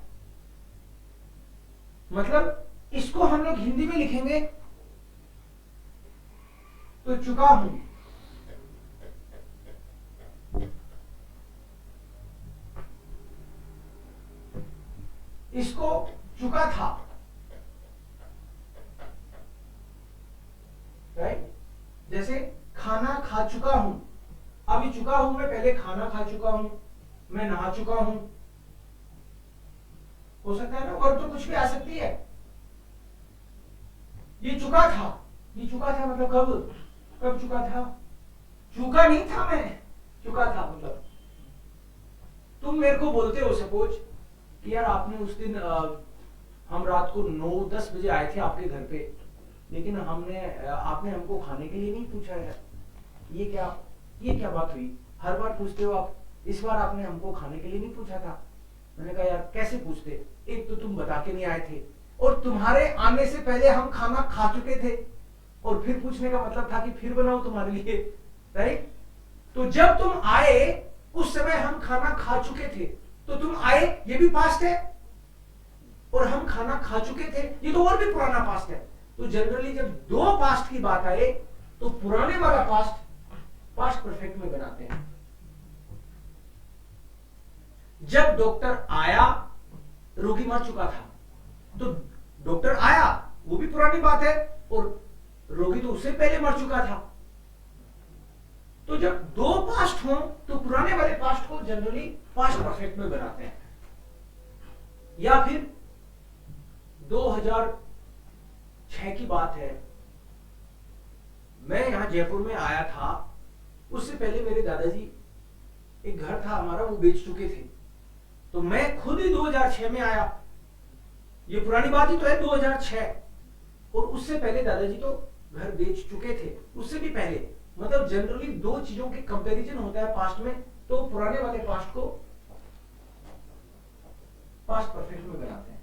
Speaker 1: मतलब इसको हम लोग हिंदी में लिखेंगे तो चुका हूं, इसको चुका था, राइट। जैसे खाना खा चुका हूं, अभी चुका हूं मैं, पहले खाना खा चुका हूं, मैं नहा चुका हूं, हो सकता है ना, और तो कुछ भी आ सकती है। ये चुका था, ये चुका था मतलब कब, कब चुका था, चुका नहीं था मैं, चुका था मतलब तुम मेरे को बोलते हो सपोज कि यार आपने उस दिन हम रात को 9-10 बजे आए थे आपके घर पे, लेकिन आपने हमको खाने के लिए नहीं पूछा है। ये क्या बात हुई, हर बार पूछते हो आप, इस बार आपने हमको खाने के लिए नहीं पूछा था। मैंने कहा यार कैसे पूछते, एक तो तुम बता के नहीं आए थे, और तुम्हारे आने से पहले हम खाना खा चुके थे, और फिर पूछने का मतलब था कि फिर बनाओ तुम्हारे लिए, राइट। तो जब तुम आए उस समय हम खाना खा चुके थे, तो तुम आए ये भी पास्ट है, और हम खाना खा चुके थे ये तो और भी पुराना पास्ट है। तो जनरली जब दो पास्ट की बात आए तो पुराने वाला पास्ट परफेक्ट में बनाते हैं। जब डॉक्टर आया, रोगी मर चुका था, तो डॉक्टर आया वो भी पुरानी बात है, और रोगी तो उससे पहले मर चुका था। तो जब दो पास्ट हो तो पुराने वाले पास्ट को जनरली पास्ट परफेक्ट में बनाते हैं। या फिर 2006 की बात है, मैं यहां जयपुर में आया था, उससे पहले मेरे दादाजी, एक घर था हमारा वो बेच चुके थे, तो मैं खुद ही 2006 में आया। ये पुरानी बात ही तो है 2006, और उससे पहले दादाजी तो घर बेच चुके थे, उससे भी पहले। मतलब जनरली दो चीजों के कंपैरिजन होता है पास्ट में, तो पुराने वाले पास्ट को पास्ट परफेक्ट में बनाते हैं,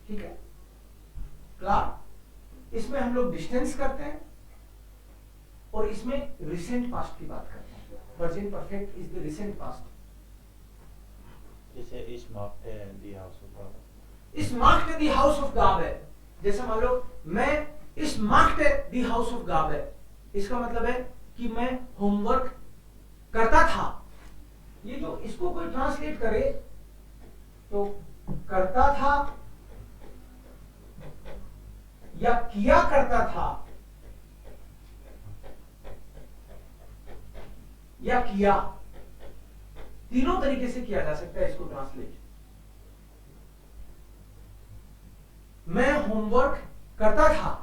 Speaker 1: ठीक है। क्लार, इसमें हम लोग डिस्टेंस करते हैं, और इसमें रिसेंट पास्ट की बात करते हैं। Present perfect is the recent past.
Speaker 2: जैसे इस marked the house of God,
Speaker 1: इस marked the house of God है। जैसे मान लो मैं इस marked the house of God है, इसका मतलब है कि मैं होमवर्क करता था। ये जो इसको कोई ट्रांसलेट करे तो करता था या किया करता था या किया, तीनों तरीके से किया जा सकता है इसको ट्रांसलेट। मैं होमवर्क करता था,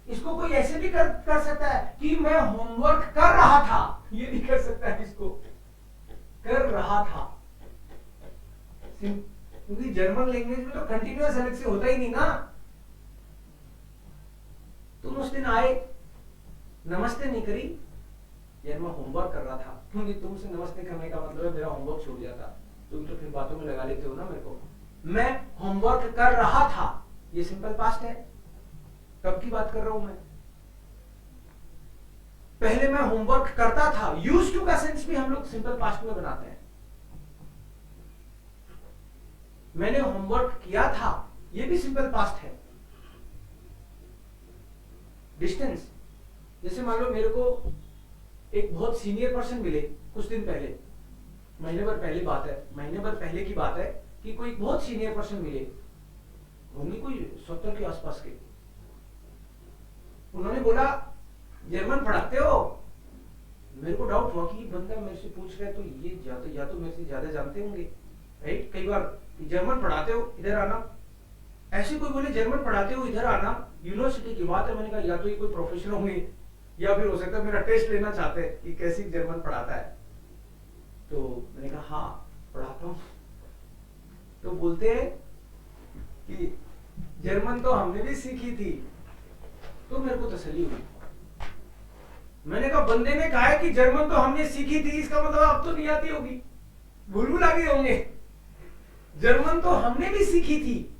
Speaker 1: इसको कोई ऐसे भी कर सकता है कि मैं होमवर्क कर रहा था, ये भी कर सकता है इसको, कर रहा था। क्योंकि जर्मन लैंग्वेज में तो कंटिन्यूअस अलग से होता ही नहीं ना। तुम उस दिन आए, नमस्ते नहीं करी, यार मैं होमवर्क कर रहा था, क्योंकि तुमसे नमस्ते करने का मतलब है मेरा होमवर्क छूट जाता, तुम तो फिर बातों में लगा लेते हो ना मेरे को। मैं होमवर्क कर रहा था, ये सिंपल पास्ट है। कब की बात कर रहा हूं मैं, पहले मैं होमवर्क करता था। यूज्ड टू का सेंस भी हम लोग सिंपल पास्ट में बनाते हैं। मैंने होमवर्क किया था, ये भी सिंपल पास्ट है। डिस्टेंस, जैसे मान लो मेरे को एक बहुत सीनियर पर्सन मिले कुछ दिन पहले, महीने भर पहले बात है, महीने भर पहले की बात है कि कोई बहुत सीनियर पर्सन मिले, होंगे कोई 70 के आसपास के। उन्होंने बोला जर्मन पढ़ाते हो। मेरे को डाउट हुआ कि बंदा मेरे से पूछ रहा है तो ये या तो मेरे से ज्यादा जानते होंगे, राइट। कई बार जर्मन पढ़ाते हो, इधर आना। ऐसे कोई बोले जर्मन पढ़ाते हो, इधर आना, यूनिवर्सिटी की बात है। मैंने कहा या तो ये कोई प्रोफेसर होंगे या फिर हो सकता है मेरा टेस्ट लेना चाहते हैं कि कैसी जर्मन पढ़ाता है। तो मैंने कहा हाँ पढ़ाता हूं। तो बोलते हैं कि जर्मन तो हमने भी सीखी थी। तो मेरे को तसल्ली हुई। मैंने कहा बंदे ने कहा है कि जर्मन तो हमने सीखी थी, इसका मतलब अब तो नहीं आती होगी, भूल आ गए होंगे। जर्मन तो हमने भी सीखी थी।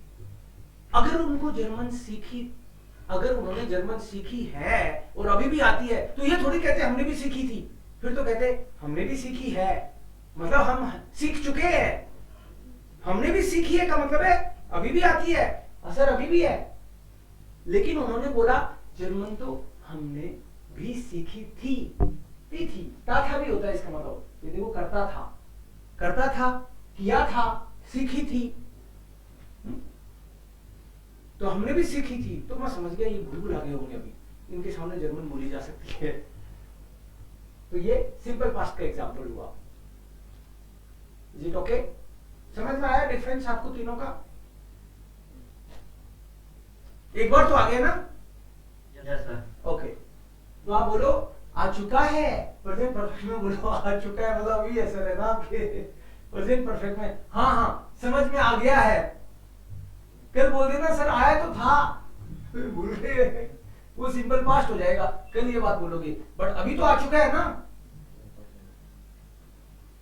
Speaker 1: अगर उनको जर्मन सीखी, अगर उन्होंने जर्मन सीखी है और अभी भी आती है, तो ये थोड़ी कहते हमने भी सीखी थी, फिर तो कहते हमने भी सीखी है, मतलब हम सीख चुके हैं। हमने भी सीखी है का मतलब है अभी भी आती है, असर अभी भी है। लेकिन उन्होंने बोला जर्मन तो हमने भी सीखी थी। था भी होता है इसका मतलब। ये देखो करता था, किया था, सीखी थी। तो हमने भी सीखी थी, तो मैं समझ गया ये भूल आगे होंगे, अभी इनके सामने जर्मन बोली जा सकती है। तो ये सिंपल पास्ट का एग्जांपल हुआ। Is it okay? समझ में आया डिफरेंस आपको तीनों का? एक बार तो आ गया ना?
Speaker 3: Yes sir.
Speaker 1: ओके, तो आप बोलो आ चुका है, प्रेजेंट परफेक्ट में बोलो आ चुका है, मतलब अभी ऐसा है ना आपके प्रेजेंट परफेक्ट में, हाँ हाँ समझ में आ गया है। कल बोल देना सर आया तो था, भूल गए, वो सिंपल पास्ट हो जाएगा, कल ये बात बोलोगे, बट अभी तो आ चुका है ना।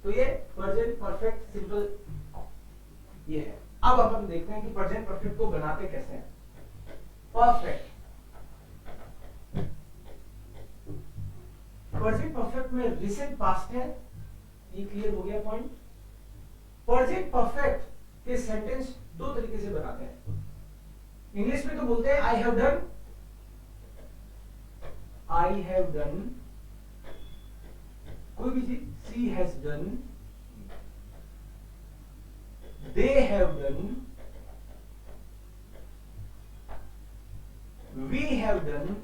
Speaker 1: तो ये प्रेजेंट परफेक्ट सिंपल ये है। अब अपन देखते हैं कि प्रेजेंट परफेक्ट को बनाते कैसे हैं। परफेक्ट, प्रेजेंट परफेक्ट में रिसेंट पास्ट है, ये क्लियर हो गया पॉइंट। प्रेजेंट परफेक्ट के सेंटेंस दो तरीके से बनाते हैं। इंग्लिश में तो बोलते हैं I have done, I have done, कोई भी चीज, she has done, they have done, we have done,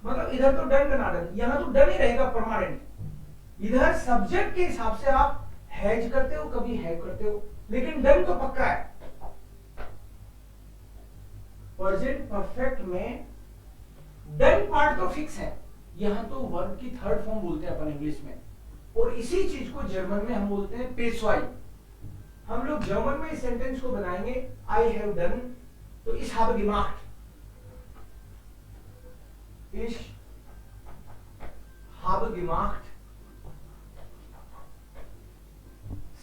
Speaker 1: मतलब इधर तो डन बना डन, यहां तो डन ही रहेगा परमानेंट। इधर सब्जेक्ट के हिसाब से आप हैज करते हो, कभी हैव करते हो, लेकिन डन तो पक्का है। प्रेजेंट परफेक्ट में डन पार्ट तो फिक्स है, यहां तो वर्ब की थर्ड फॉर्म बोलते हैं अपन इंग्लिश में, और इसी चीज को जर्मन में हम बोलते हैं पेशवाई। हम लोग जर्मन में इस सेंटेंस को बनाएंगे आई हैव डन, तो इस habe gemacht, ich habe gemacht,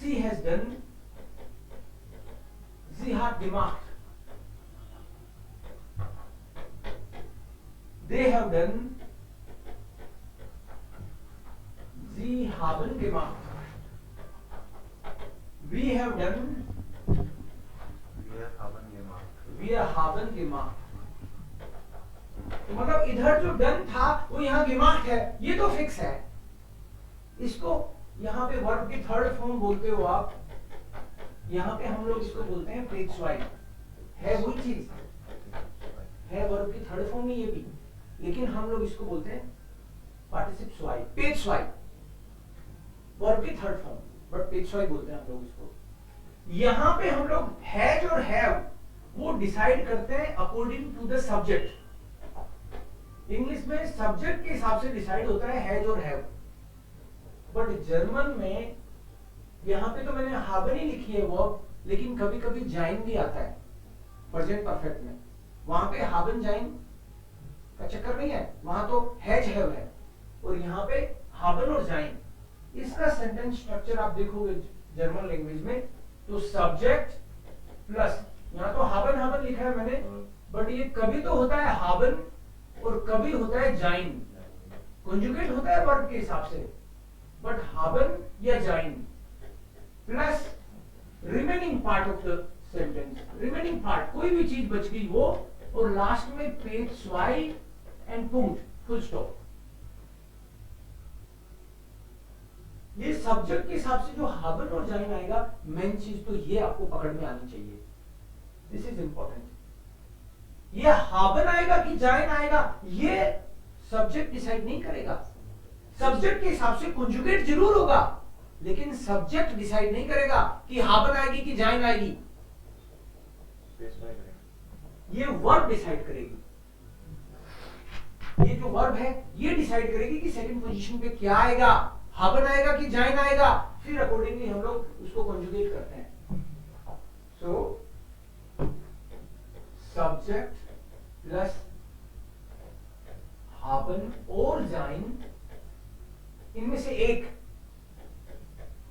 Speaker 1: sie has done, sie hat gemacht, they have done, sie haben gemacht, we have done, wir haben gemacht। तो मतलब इधर जो डन था वो यहाँ gemacht है, ये तो फिक्स है। इसको यहाँ पे वर्ब की थर्ड फॉर्म बोलते हो आप, यहाँ पे हम लोग इसको बोलते हैं पेशवाई। है वही चीज, है वर्ब की थर्ड फॉर्म ही ये भी, लेकिन हम लोग इसको बोलते हैं पार्टिसिप स्वाई, पेशवाई, वर्ब की थर्ड फॉर्म, बट पेशवाई बोलते हैं हम लोग इसको। यहाँ पे हम लोग हैज और हैव वो डिसाइड करते हैं according to the subject. English में सब्जेक्ट के हिसाब से डिसाइड होता है हैज और हैव, बट जर्मन में यहाँ पे तो मैंने haben ही लिखी है वर्ब, लेकिन कभी कभी जाइन भी आता है प्रेजेंट परफेक्ट में। वहां पे haben जाइन का चक्कर नहीं है, वहां तो हैज हैव है, और यहाँ पे haben और जाइन। इसका सेंटेंस स्ट्रक्चर आप देखोगे जर्मन लैंग्वेज में, तो सब्जेक्ट प्लस, यहाँ तो haben लिखा है मैंने, बट ये कभी तो होता है haben और कभी होता है जाइन, कंजुगेट होता है वर्ब के हिसाब से, बट haben या जाइन plus remaining part of the sentence, remaining part कोई भी चीज बच गई वो, और लास्ट में पेशवाई एंड पुंक्ट, फुल स्टॉप। ये सब्जेक्ट के हिसाब से जो haben और जाइन आएगा, मेन चीज तो ये आपको पकड़ में आनी चाहिए, दिस इज इंपॉर्टेंट। ये haben आएगा कि जाइन आएगा, ये सब्जेक्ट डिसाइड नहीं करेगा। सब्जेक्ट के हिसाब से कंजुगेट जरूर होगा, लेकिन सब्जेक्ट डिसाइड नहीं करेगा कि haben आएगी कि जाइन आएगी, ये वर्ब डिसाइड करेगी। ये जो वर्ब है ये डिसाइड करेगी कि सेकंड पोजीशन पे क्या आएगा, haben आएगा कि जाइन आएगा, फिर अकॉर्डिंगली हम लोग उसको कंजुगेट करते हैं। सो सब्जेक्ट प्लस haben और जाइन, इनमें से एक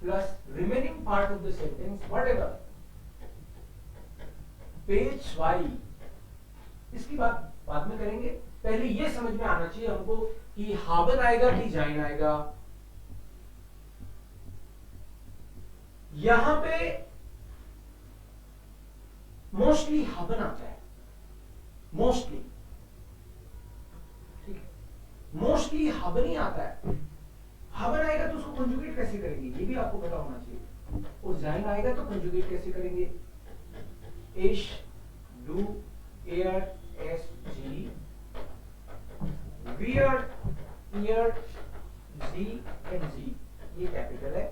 Speaker 1: plus remaining part of the sentence whatever, पेशवाई। इसकी बात बाद में करेंगे, पहले ये समझ में आना चाहिए हमको कि haben आएगा कि जाइन आएगा। यहां पे मोस्टली haben आता है, मोस्टली, ठीक है, मोस्टली haben ही आता है। haben आएगा तो उसको कंजुगेट कैसे करेंगे ये भी आपको पता होना चाहिए, और जाइन आएगा तो कंजुगेट कैसे करेंगे, ich do, air, s, g, wear, ear, z and z, ये कैपिटल है।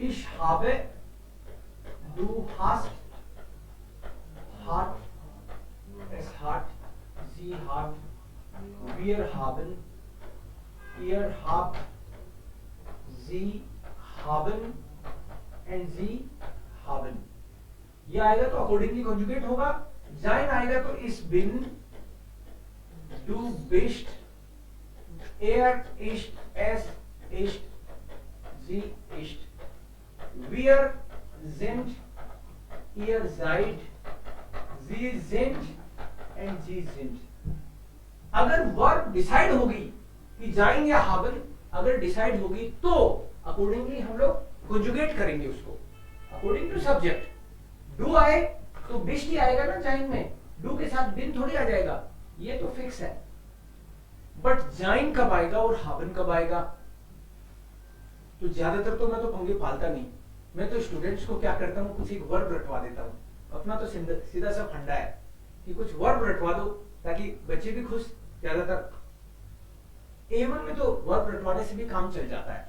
Speaker 1: Ich habe, du hast, hat, es hat, sie hat, wir haben, ihr habt, sie haben and sie haben। ये आएगा तो अकॉर्डिंगली कॉन्जुगेट होगा। जाइन आएगा तो इस बिन, du bist, er ist, es ist, sie ist, wir sind, ihr seid, sie sind and sie sind। अगर verb decide होगी कि जाइन या हाबन अगर डिसाइड होगी तो अकॉर्डिंगली हम लोग कॉन्जुगेट करेंगे उसको अकॉर्डिंग टू सब्जेक्ट। डू आए तो बिस्ट ही आएगा ना जाइन में, डू के साथ बिन थोड़ी आ जाएगा, ये तो फिक्स है। बट जाइन कब आएगा और हाबन कब आएगा, तो ज्यादातर तो मैं तो पंगे पालता नहीं, मैं तो स्टूडेंट्स को क्या करता हूँ, कुछ एक वर्ब रटवा देता हूँ। अपना तो सीधा सा फंडा है कि कुछ वर्ब रटवा दो ताकि बच्चे भी खुश। ज्यादातर A1 में तो वर्ब रटवाने से भी काम चल जाता है,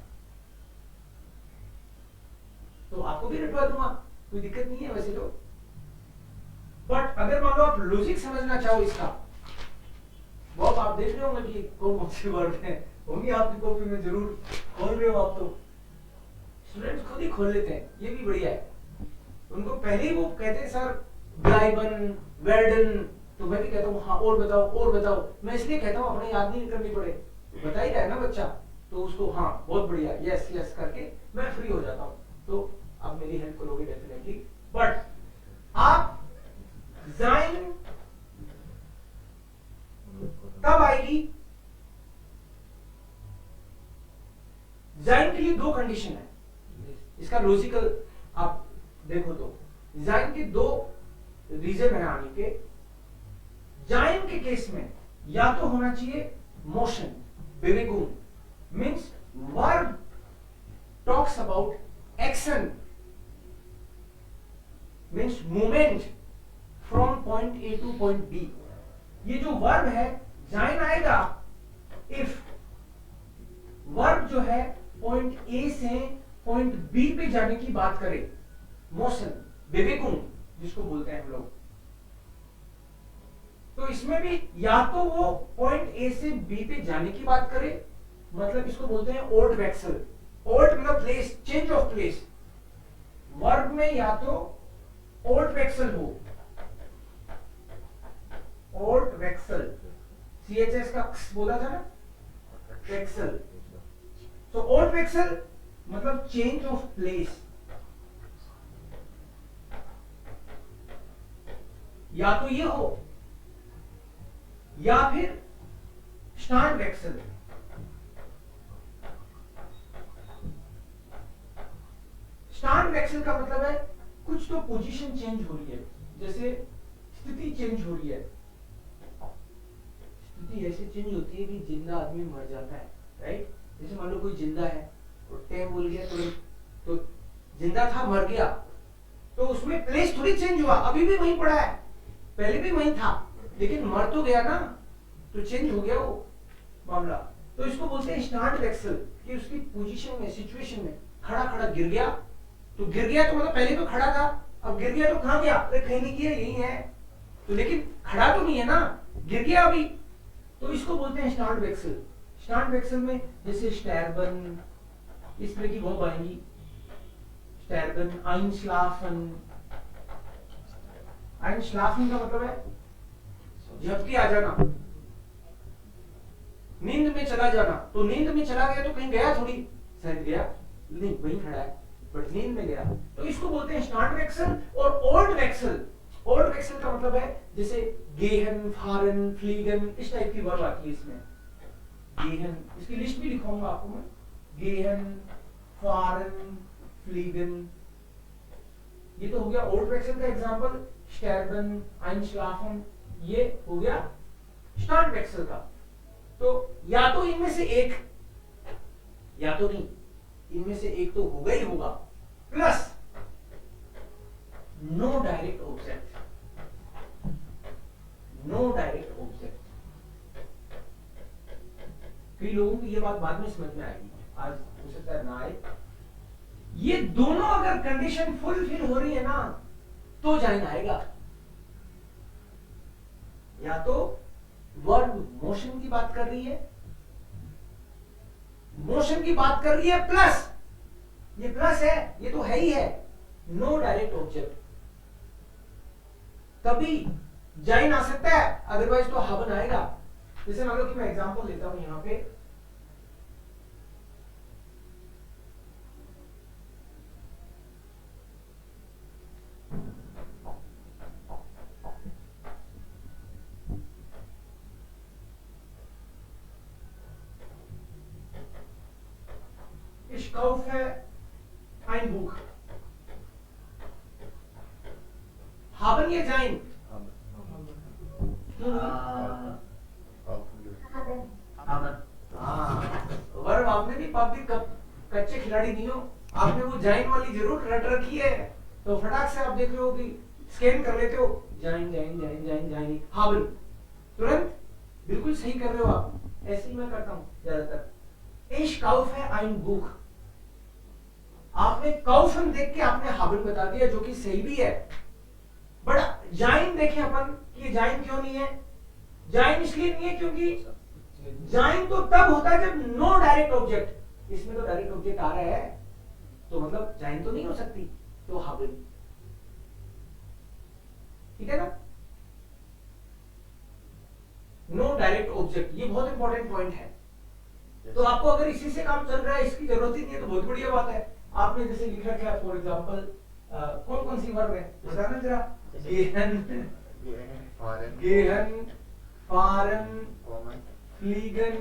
Speaker 1: तो आपको भी रटवा दूंगा, कोई दिक्कत नहीं है वैसे तो। बट अगर मान लो आप लॉजिक समझना चाहो इसका, बहुत आप देख रहे होंगे कि कौन कौन सी वर्ड है, होंगी आपकी कॉपी में जरूर, खोल रहे हो आप तो। स्टूडेंट्स खुद ही खोल लेते हैं, ये भी बढ़िया है। उनको पहले ही वो कहते हैं सर ब्लाइबन, वेल्डन, तो मैं भी कहता हूँ हाँ और बताओ और बताओ। मैं इसलिए कहता हूँ अपने याद नहीं करनी पड़े, बता ही रहा है ना बच्चा, तो उसको हाँ बहुत बढ़िया यस यस करके मैं फ्री हो जाता हूँ। तो आप मेरी हेल्प करोगे डेफिनेटली। बट आप जाइन कब आएगी, जाइन के लिए दो कंडीशन है, इसका लॉजिकल आप देखो तो जाइन के दो रीजन है आने के। जाइन के केस में या तो होना चाहिए मोशन, बेवेगुम, means verb talks about action, means movement from point A to point B. ये जो वर्ब है जाइन आएगा इफ वर्ब जो है पॉइंट ए से पॉइंट बी पे जाने की बात करे, मोशन, बेवेगुम जिसको बोलते हैं हम लोग। तो इसमें भी या तो वो पॉइंट ए से बी पे जाने की बात करे, मतलब इसको बोलते हैं ओल्ट वेक्सल। ओल्ट मतलब place, change of place. Verb में या तो ओल्ट वेक्सल हो, ओल्ट वेक्सल, CHS का बोला था ना, वेक्सल। तो ओल्ट वेक्सल मतलब चेंज ऑफ प्लेस, या तो ये हो या फिर स्टार्ट वेक्सल। स्टार्ट वेक्सल का मतलब है कुछ तो पोजीशन चेंज हो रही है, जैसे स्थिति चेंज हो रही है। स्थिति ऐसे चेंज होती है कि जिंदा आदमी मर जाता है, राइट। जैसे मान लो कोई जिंदा है और टेम बोल गया तो जिंदा था मर गया, तो उसमें प्लेस थोड़ी चेंज हुआ, अभी भी वहीं पड़ा है, पहले भी वहीं था, लेकिन मर तो गया ना, तो चेंज हो गया वो मामला। तो इसको बोलते हैं स्टार्ट वेक्सल, कि उसकी पोजीशन में, सिचुएशन में खड़ा खड़ा गिर गया, तो गिर गया तो मतलब पहले तो खड़ा था, अब गिर गया तो कहां गया, अरे कहीं नहीं गया, यही है, तो लेकिन खड़ा तो नहीं है ना, गिर गया अभी, तो इसको बोलते हैं स्टार्ट वेक्सल। स्टार्ट वेक्सल में जैसे स्टैर्बन, इस तरह की वर्ब आएंगी, स्टैर्बन, आइनश्लाफन। आइनश्लाफन का मतलब है झपकी आ जाना, नींद में चला जाना। तो नींद में चला गया तो कहीं गया थोड़ी, शायद गया नहीं, वहीं खड़ा है, बट नींद में गया, तो इसको बोलते हैं स्टार्ट वेक्सल। और ओल्ट वेक्सल, ओल्ट वेक्सल का मतलब है जैसे गेहन, फारन, फ्लीगन, इस टाइप की वर्ब आती है इसमें। गेहन, इसकी लिस्ट भी लिखूंगा आपको मैं, गेहन, फारन, फ्लीगन, ये तो हो गया ओल्ट वेक्सल का एग्जांपल। स्टैर्बन, आइनश्लाफन, ये हो गया स्टार्ट वेक्सल का। तो या तो इनमें से एक, या तो नहीं, इनमें से एक तो होगा ही होगा, plus no direct object, no direct object. कई लोगों को ये बात बाद में समझ में आएगी, आज हो सकता है ना आए। ये दोनों अगर कंडीशन फुलफिल हो रही है ना तो जाइन आएगा। या तो वर्ब मोशन की बात कर रही है, मोशन की बात कर रही है प्लस, ये प्लस है, ये तो है ही है, नो डायरेक्ट ऑब्जेक्ट, तभी जाइन आ सकता है, अदरवाइज तो हावन आएगा। जैसे मान लो कि मैं एग्जांपल लेता हूं यहां पे, Ich kaufe ein Buch. Haben ये जाइन क्यों नहीं? वर्ब आपने भी पब्लिक कच्चे खिलाड़ी नहीं हो, आपने वो जाइन वाली जरूर रट रखी है, तो फटाक से आप देख रहे हो कि स्कैन कर लेते हो, जाइन जाइन जाइन जाइन जाइन हावन, तुरंत बिल्कुल सही कर रहे हो आप। ऐसे ही मैं करता हूं ज्यादातर। Ich kaufe ein Buch, आपने काउफन देख के आपने हावन बता दिया, जो कि सही भी है, बट जाइन देखें अपन कि जाइन क्यों नहीं है? जाइन इसलिए नहीं है क्योंकि जाइन तो तब होता है जब नो डायरेक्ट ऑब्जेक्ट, इसमें तो डायरेक्ट ऑब्जेक्ट आ रहा है, तो मतलब जाइन तो नहीं हो सकती, तो हावन। ठीक है ना? नो डायरेक्ट ऑब्जेक्ट, ये बहुत इंपॉर्टेंट पॉइंट है। तो आपको अगर इसी से काम चल रहा है, इसकी जरूरत ही नहीं है, तो बहुत बढ़िया बात है। आपने जैसे लिख रखा है फॉर एग्जांपल, कौन कौन सी वर्ब है बताना जरा। गेहन, गेहन, Faran, फ्लीगन,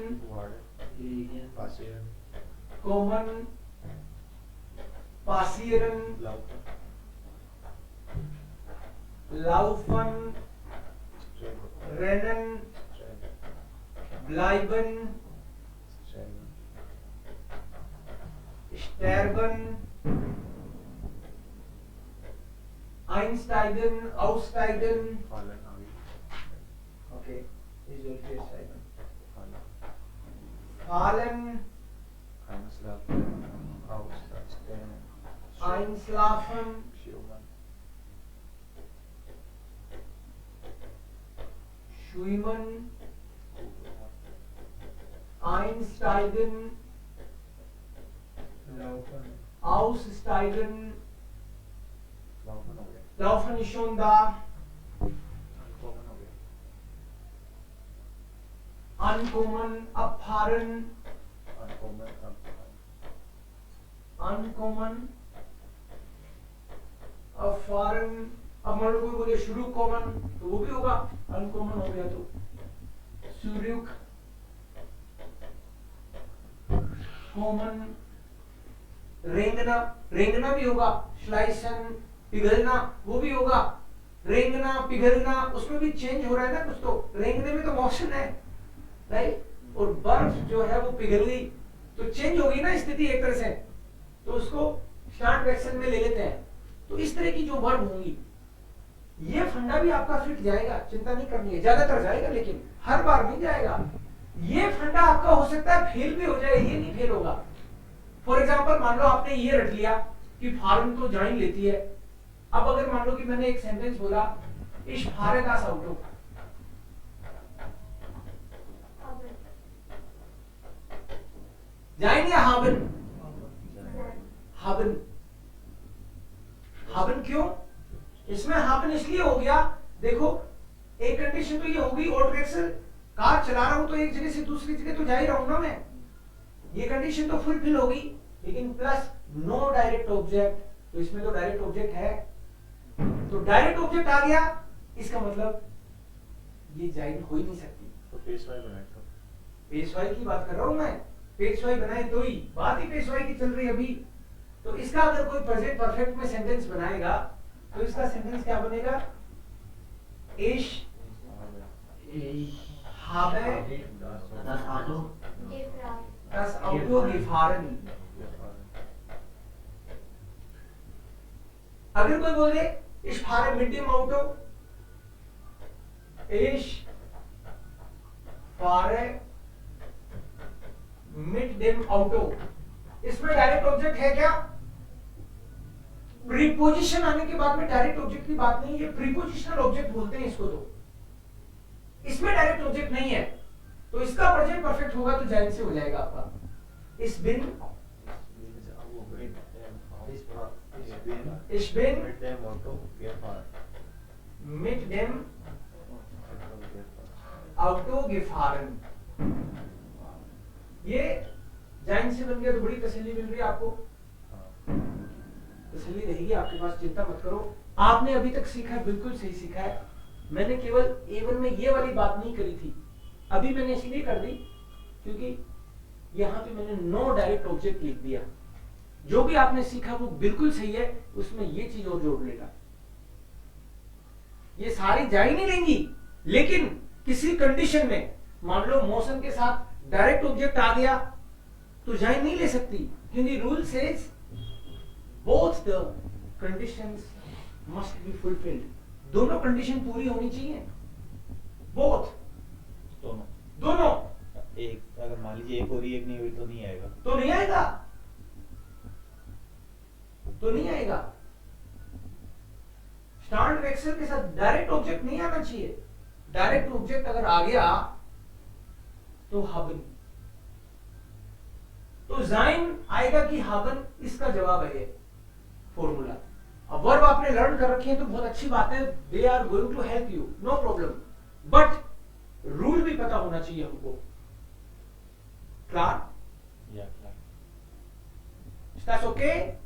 Speaker 1: common, पासियरन, लाउफन, रेनन, ब्लाइबन, स्टैर्बन, einsteigen, aussteigen, okay, is okay, steigen, fallen, einschlafen, schwimmen, einsteigen, aussteigen, laufen ist schon da, ankommen, abfahren, ankommen, abfahren। अब मान लो कोई बोले शुरू कॉमन, तो वो भी होगा, अनकॉमन हो गया तो सुरुक, कॉमन। रेंगना, रेंगना भी होगा, श्लाइसन, पिघलना, वो भी होगा, रेंगना, पिघलना, उसमें भी चेंज हो रहा है ना कुछ, तो रेंगने में तो मोशन है, राइट, और बर्फ जो है वो पिघल गई, तो चेंज हो गई ना स्थिति एक तरह से, तो उसको स्टार्ट एक्शन में ले लेते हैं। तो इस तरह की जो वर्ब होंगी, ये फंडा भी आपका फिट जाएगा, चिंता नहीं करनी है, ज्यादातर जाएगा, लेकिन हर बार नहीं जाएगा। ये फंडा आपका हो सकता है फेल भी हो जाए, ये नहीं फेल होगा। फॉर एग्जाम्पल मान लो आपने ये रट लिया कि फार्म तो जाइन लेती है, अब अगर मान लो कि मैंने एक सेंटेंस बोला, इस फारे दास आउटो, जाइन या हावन? हावन। हावन क्यों? इसमें हावन इसलिए हो गया, देखो एक कंडीशन तो ये होगी, ऑटोमेटिक कार चला रहा हूं तो एक जगह से दूसरी जगह तो जा ही रहा हूं ना मैं, ये कंडीशन तो फुलफिल होगी, लेकिन प्लस नो डायरेक्ट ऑब्जेक्ट, तो इसमें तो डायरेक्ट ऑब्जेक्ट है, तो डायरेक्ट ऑब्जेक्ट आ गया, इसका मतलब ये जाइन हो ही नहीं सकती।
Speaker 2: तो पेशवाई बनाए, तो
Speaker 1: पेशवाई की बात कर रहा हूं मैं, पेशवाई बनाए तो ही बात ही पेशवाई की चल रही है अभी। तो इसका अगर कोई प्रेजेंट परफेक्ट में सेंटेंस बनाएगा, तो इसका सेंटेंस क्या बनेगा? Ich habe das Auto gefahren। अगर कोई बोले Ich fahre mit dem Auto. Ich fahre mit dem Auto. इसमें डायरेक्ट ऑब्जेक्ट है क्या? प्रीपोजिशन आने के बाद में डायरेक्ट ऑब्जेक्ट की बात नहीं, ये प्रीपोजिशनल ऑब्जेक्ट बोलते हैं इसको। तो इसमें डायरेक्ट ऑब्जेक्ट नहीं है, तो इसका प्रेजेंट परफेक्ट होगा तो जाइन से हो जाएगा आपका। इस बिन Ich bin
Speaker 2: mit dem Auto gefahren.
Speaker 1: mit dem Auto gefahren। ये जाइन से बन गया तो बड़ी तसल्ली मिल रही है आपको, तसल्ली रहेगी आपके पास, चिंता मत करो। आपने अभी तक सीखा है, बिल्कुल सही सीखा है। मैंने केवल A1 में ये वाली बात नहीं करी थी, अभी मैंने इसलिए कर दी क्योंकि यहां पे मैंने नो डायरेक्ट ऑब्जेक्ट लिख दिया। जो भी आपने सीखा वो बिल्कुल सही है, उसमें ये चीज और जोड़ लेगा। ये सारी जा ही नहीं लेंगी, लेकिन किसी कंडीशन में मान लो मोशन के साथ डायरेक्ट ऑब्जेक्ट आ गया तो जाइन नहीं ले सकती, क्योंकि rule says both the conditions must be fulfilled. दोनों कंडीशन पूरी होनी चाहिए, बोथ, दोनों।
Speaker 2: एक अगर मान लीजिए एक और एक नहीं हुई तो नहीं आएगा।
Speaker 1: तो नहीं आएगा, तो नहीं आएगा। स्टैंड वेक्सल के साथ डायरेक्ट ऑब्जेक्ट नहीं आना चाहिए। डायरेक्ट ऑब्जेक्ट अगर आ गया तो हाबन, तो जाइन आएगा कि हाबन, इसका जवाब है ये फॉर्मूला। अब वर्ब आपने लर्न कर रखे हैं तो बहुत अच्छी बात है, they are going to help you, no problem, but rule भी पता होना चाहिए हमको। क्लियर?
Speaker 2: या क्लियर।
Speaker 1: That's okay.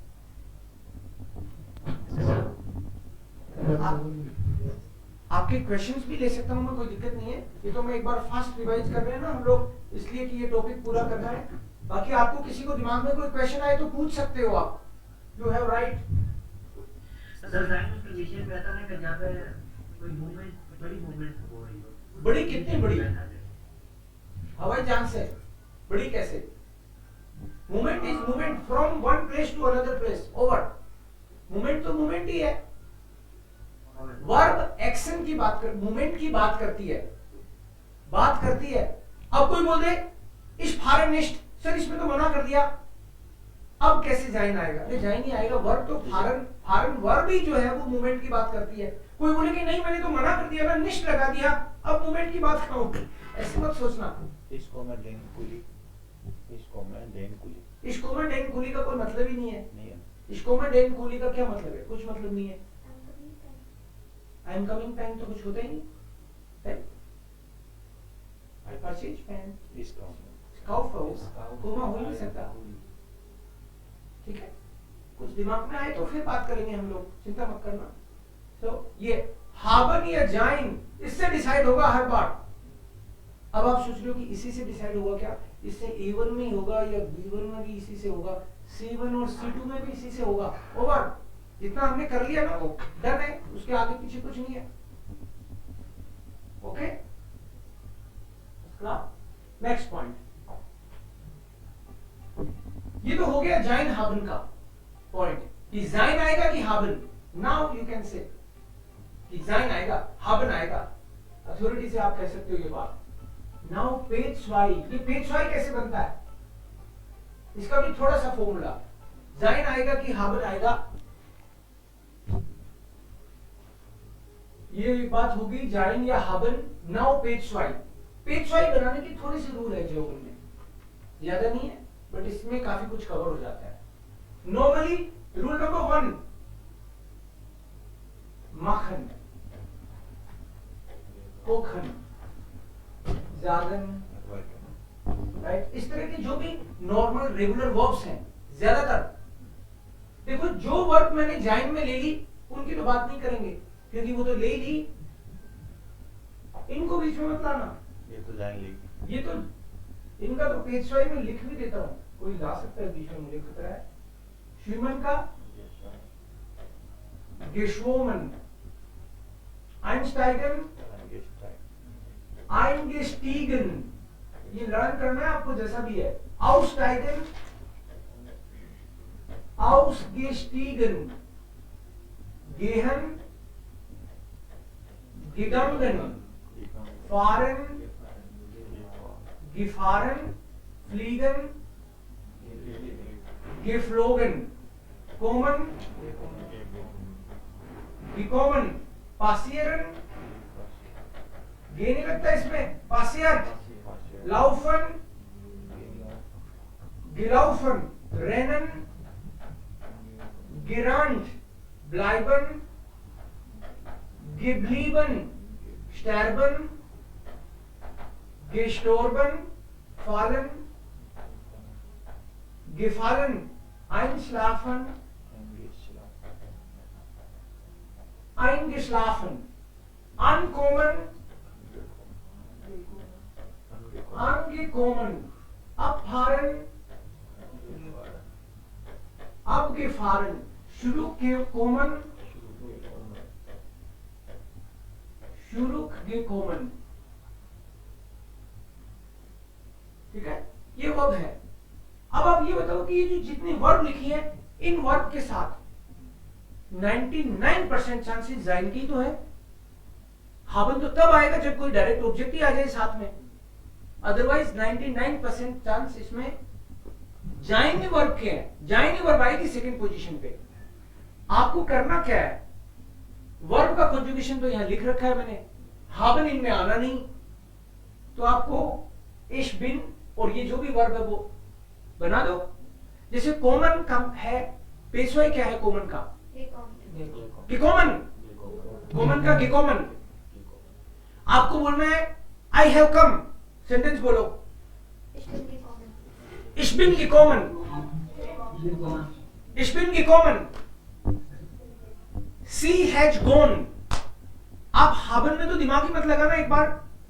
Speaker 1: आपके क्वेश्चंस भी ले सकता हूं मैं, कोई दिक्कत नहीं है। ये तो मैं एक बार फास्ट रिवाइज कर रहे हैं ना हम लोग, इसलिए कि ये टॉपिक पूरा करना है। बाकी आपको किसी को दिमाग में कोई क्वेश्चन आए तो पूछ सकते हो आप, यू हैव राइट।
Speaker 3: सर जाइन उस कंडीशन पे आता है कि जहां पे कोई मूवमेंट, बड़ी मूवमेंट हो रही हो।
Speaker 1: बड़ी कितनी बड़ी? हवाई जहाज से बड़ी कैसे? Movement is movement from one place to another place, over. Movement तो मूवमेंट ही है। वर्ब एक्शन की बात कर, मूवमेंट की बात करती है, बात करती है। अब कोई बोल दे इस फारनिस्ट, सर इसमें तो मना कर दिया, अब कैसे जाइन आएगा? अरे जाइन ही आएगा, वर्ब तो फारन, फारन वर्ब ही जो है वो मूवमेंट की बात करती है। कोई बोले कि नहीं मैंने तो मना कर दिया ना, निष्ठ लगा दिया, अब मूवमेंट की बात कहाँ होगी? ऐसे मत सोचना।
Speaker 2: इसको मैं देन कुली, इसको मैं देन कुली,
Speaker 1: इसको में डेन कूली का कोई मतलब ही नहीं है।
Speaker 2: नहीं है।
Speaker 1: इसको में डेन कूली का क्या मतलब है? कुछ मतलब नहीं है। आई एम कमिंग पेन तो कुछ होता ही नहीं। पेन, आई परचेज पेन,
Speaker 2: इसका
Speaker 1: स्काउफ कोमा हो ही नहीं सकता। ठीक है, कुछ दिमाग में आए तो फिर बात करेंगे हम लोग, चिंता मत करना। तो ये हाबन या जाइन, इससे डिसाइड होगा हर बार। अब आप सोच रहे हो कि इसी से डिसाइड होगा क्या? इससे A1 में ही होगा या B1 में भी इसी से होगा, C1 और C2 में भी इसी से होगा। ओवर, जितना हमने कर लिया ना वो डन है, उसके आगे पीछे कुछ नहीं है। Okay, next point. ये तो हो गया जाइन हाबन का पॉइंट, कि जाइन आएगा कि हाबन। नाउ यू कैन से कि जाइन आएगा, हाबन आएगा। अथॉरिटी से आप कह सकते हो ये बात। नाउ पेज वाई, ये पेज वाई कैसे बनता है? इसका भी थोड़ा सा फॉर्मूला, जाइन आएगा कि हाबन आएगा। ये बात होगी जाइन या हाबन। नाउ पेज वाई, पेज वाई बनाने की थोड़ी सी रूल है ज्योग्राफी में, ज्यादा नहीं है बट इसमें काफी कुछ कवर हो जाता है। नॉर्मली रूल नंबर 1, माखन, कोखन, जागन, राइट। इस तरह के जो भी नॉर्मल रेगुलर वर्ब्स हैं, ज्यादातर देखो जो वर्ब मैंने जाइन में ले ली उनकी तो बात नहीं करेंगे क्योंकि वो तो ले ली, इनको बीच में मत लाना।
Speaker 2: ये तो जाइन लेगी,
Speaker 1: ये तो इनका तो पेज वाई में लिख भी देता हूं, कोई ला सकता है बीच में, मुझे खतरा है। श्रीमन का गेशवोमन, आइंस्टाइगन, आइंगेस्टीगन, ये लर्न करना है आपको जैसा भी है। आउस्टाइगन, आउसगेस्टीगन, गेहन, gegangen, fahren, gefahren, fliegen, geflogen, kommen, gekommen, passieren, ये नहीं लगता इसमें, passiert, laufen, gelaufen, rennen, gerannt, bleiben, geblieben, sterben, gestorben, fallen, gefallen, einschlafen, eingeschlafen, ankommen, angekommen, abfahren, abgefahren, zurückgekommen, zurückgekommen। ठीक है, ये वर्ब है। अब आप ये बताओ कि ये जो जितनी वर्ब लिखी है, इन वर्ब के साथ 99% चांसेस जाइन की तो है। हाबन तो तब आएगा जब कोई डायरेक्ट ऑब्जेक्ट ही आ जाए साथ में, अदरवाइज 99% चांस इसमें जाइन वर्ब के हैं। जाइन वर्ब आएगी सेकंड पोजीशन पे। आपको करना क्या है, वर्ब का कंजुगेशन तो यहां लिख रखा है मैंने, हाबन इनमें आना नहीं, तो आपको इश बिन और ये जो भी वर्ब है वो बना दो। जैसे कॉमन का है, पेशवाई क्या है कॉमन का, गिकॉमन, कॉमन का गिकॉमन। आपको बोलना है आई हैव कम, सेंटेंस बोलो, ich bin gekommen, ich bin gekommen, she has gone। आप हाबन में तो दिमागी मत लगाना एक बार,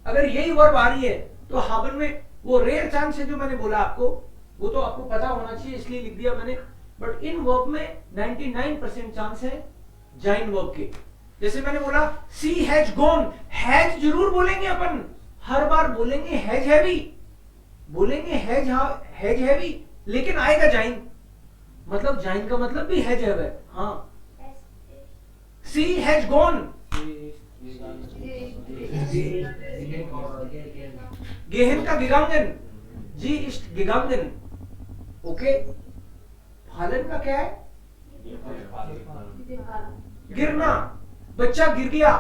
Speaker 1: अगर यही वर्ब आ रही है तो हाबन में वो रेयर चांस है जो मैंने बोला आपको, वो तो आपको पता होना चाहिए इसलिए लिख दिया मैंने। बट इन वर्ब में 99% चांस है जाइन वर्ब के। जैसे मैंने बोला सी हैज गॉन, हैज जरूर बोलेंगे अपन, हर बार बोलेंगे हैज हैवी, बोलेंगे हैज हैवी, लेकिन आएगा जाइन, मतलब जाइन का मतलब भी हैज हैव है। हाँ, सी हैज गॉन, गेहन का गिगांगन, जी इस्ट गिगांगन। ओके, फालन का क्या है, गिरना, बच्चा गिर गया,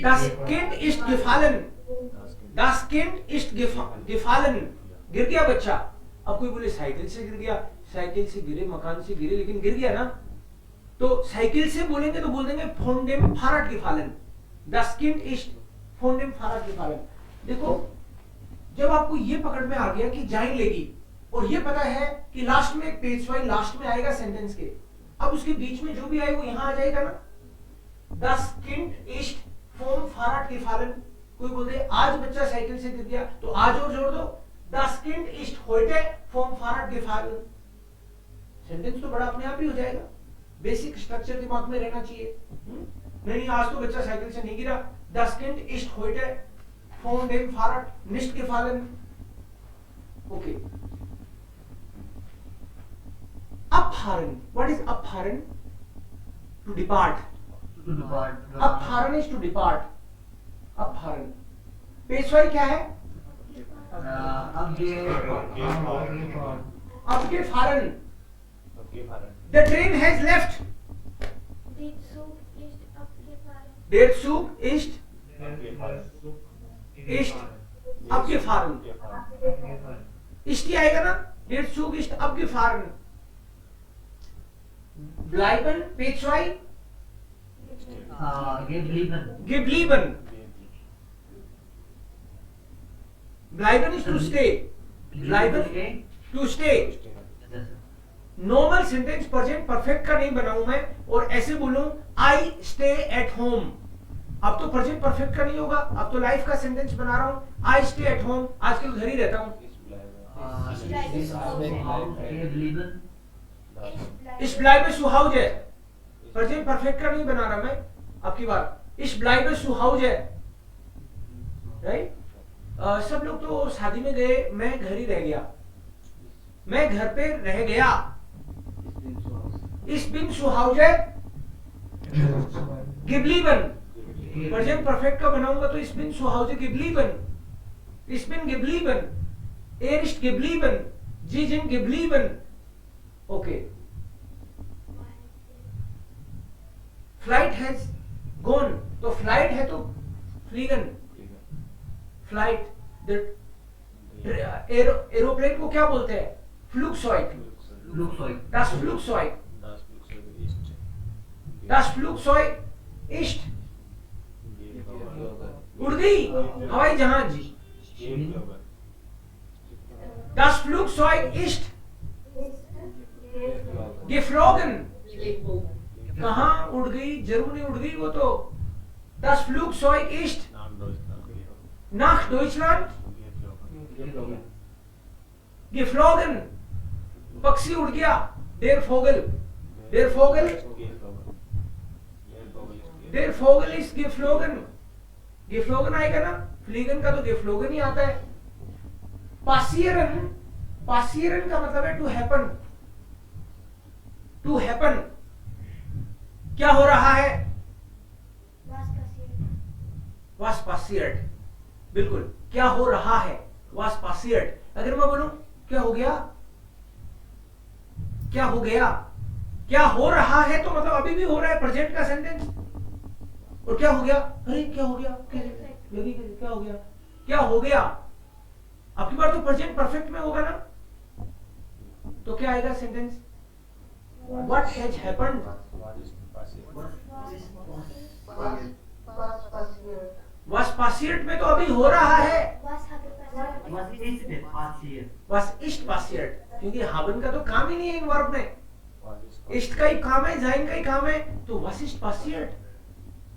Speaker 1: Das Kind ist gefallen, das Kind ist gefallen, गिर गया बच्चा। अब कोई बोले साइकिल से गिर गया, साइकिल से गिरे, मकान से गिरे, लेकिन गिर गया ना, तो साइकिल से बोलेंगे तो बोल देंगे von dem Fahrrad gefallen, das Kind ist von dem Fahrrad gefallen। देखो, जब आपको ये पकड़ में आ गया कि जाइन लेगी और ये पता है कि लास्ट में एक पेशवाई लास्ट में आएगा सेंटेंस के, अब उसके बीच में जो भी आए वो यहां आ जाएगा ना। Das Kind ist vom Fahrrad gefallen, कोई बोल दे आज बच्चा साइकिल से गिर गया तो आज और जोड़ दो, Das Kind ist heute vom Fahrrad gefallen। Sentence तो बड़ा अपने आप ही हो जाएगा। बेसिक स्ट्रक्चर दिमाग में रहना चाहिए। नहीं, आज तो बच्चा साइकिल से नहीं गिरा, Das Kind ist heute von dem Fahrrad nicht gefallen। Okay, abfahren, what is abfahren? To depart, abfahren is to depart, abfahren। पेशवाई क्या है, abgefahren, the train has left, der Zug ist abgefahren, ist ही आएगा ना, der Zug ist abgefahren। bleiben, पेशवाई geblieben, bleiben is to stay, bleiben to stay। Normal sentence present perfect का नहीं बनाऊं मैं और ऐसे बोलूं आई स्टे एट होम, अब तो प्रेजेंट परफेक्ट का नहीं होगा, अब तो लाइफ का सेंटेंस बना रहा हूं, आई स्टे एट होम, आजकल घर ही रहता हूं। Ich bleibe zu Hause, present perfect का नहीं बना रहा मैं, अब की बार Ich bleibe zu Hause, right. सब लोग तो शादी में गए, मैं घर ही रह गया, मैं घर पे रह गया, Ich bin zu Hause geblieben. Present perfect का बनाऊंगा तो ich bin zu Hause geblieben. Ich bin geblieben. Er ist geblieben. Sie sind geblieben. Okay. Flight has gone. तो फ्लाइट है तो फ्लीगन. फ्लाइट. एरोप्लेन को क्या बोलते हैं? फ्लूगज़euग. Das Flugzeug. Das Flugzeug ist. उड़ गई हवाई जहाज. Das Flugzeug ist geflogen. कहाँ उड़ गई? जर्मनी उड़ गई वो तो. Das Flugzeug ist nach Deutschland geflogen. पक्षी उड़ गया. Der Vogel. Der Vogel. Der Vogel ist geflogen. geflogen आएगा ना. फ्लीगन का तो geflogen ही आता है. passieren. passieren का मतलब है to happen. to happen. क्या हो रहा है? was passiert. बिल्कुल. क्या हो रहा है? was passiert. अगर मैं बोलूं क्या हो गया? क्या हो गया? क्या हो रहा है तो मतलब अभी भी हो रहा है. प्रेजेंट का सेंटेंस. और क्या हो गया? अरे क्या हो गया? लगी क्या हो गया? क्या हो गया? आपकी बार तो प्रेजेंट परफेक्ट में होगा ना. तो क्या आएगा sentence? What has happened? Was passiert में तो अभी हो रहा है. Was ist passiert. क्योंकि haben का तो काम ही नहीं है इन वर्ब में. ist का ही काम है, sein का ही काम है. तो was ist passiert.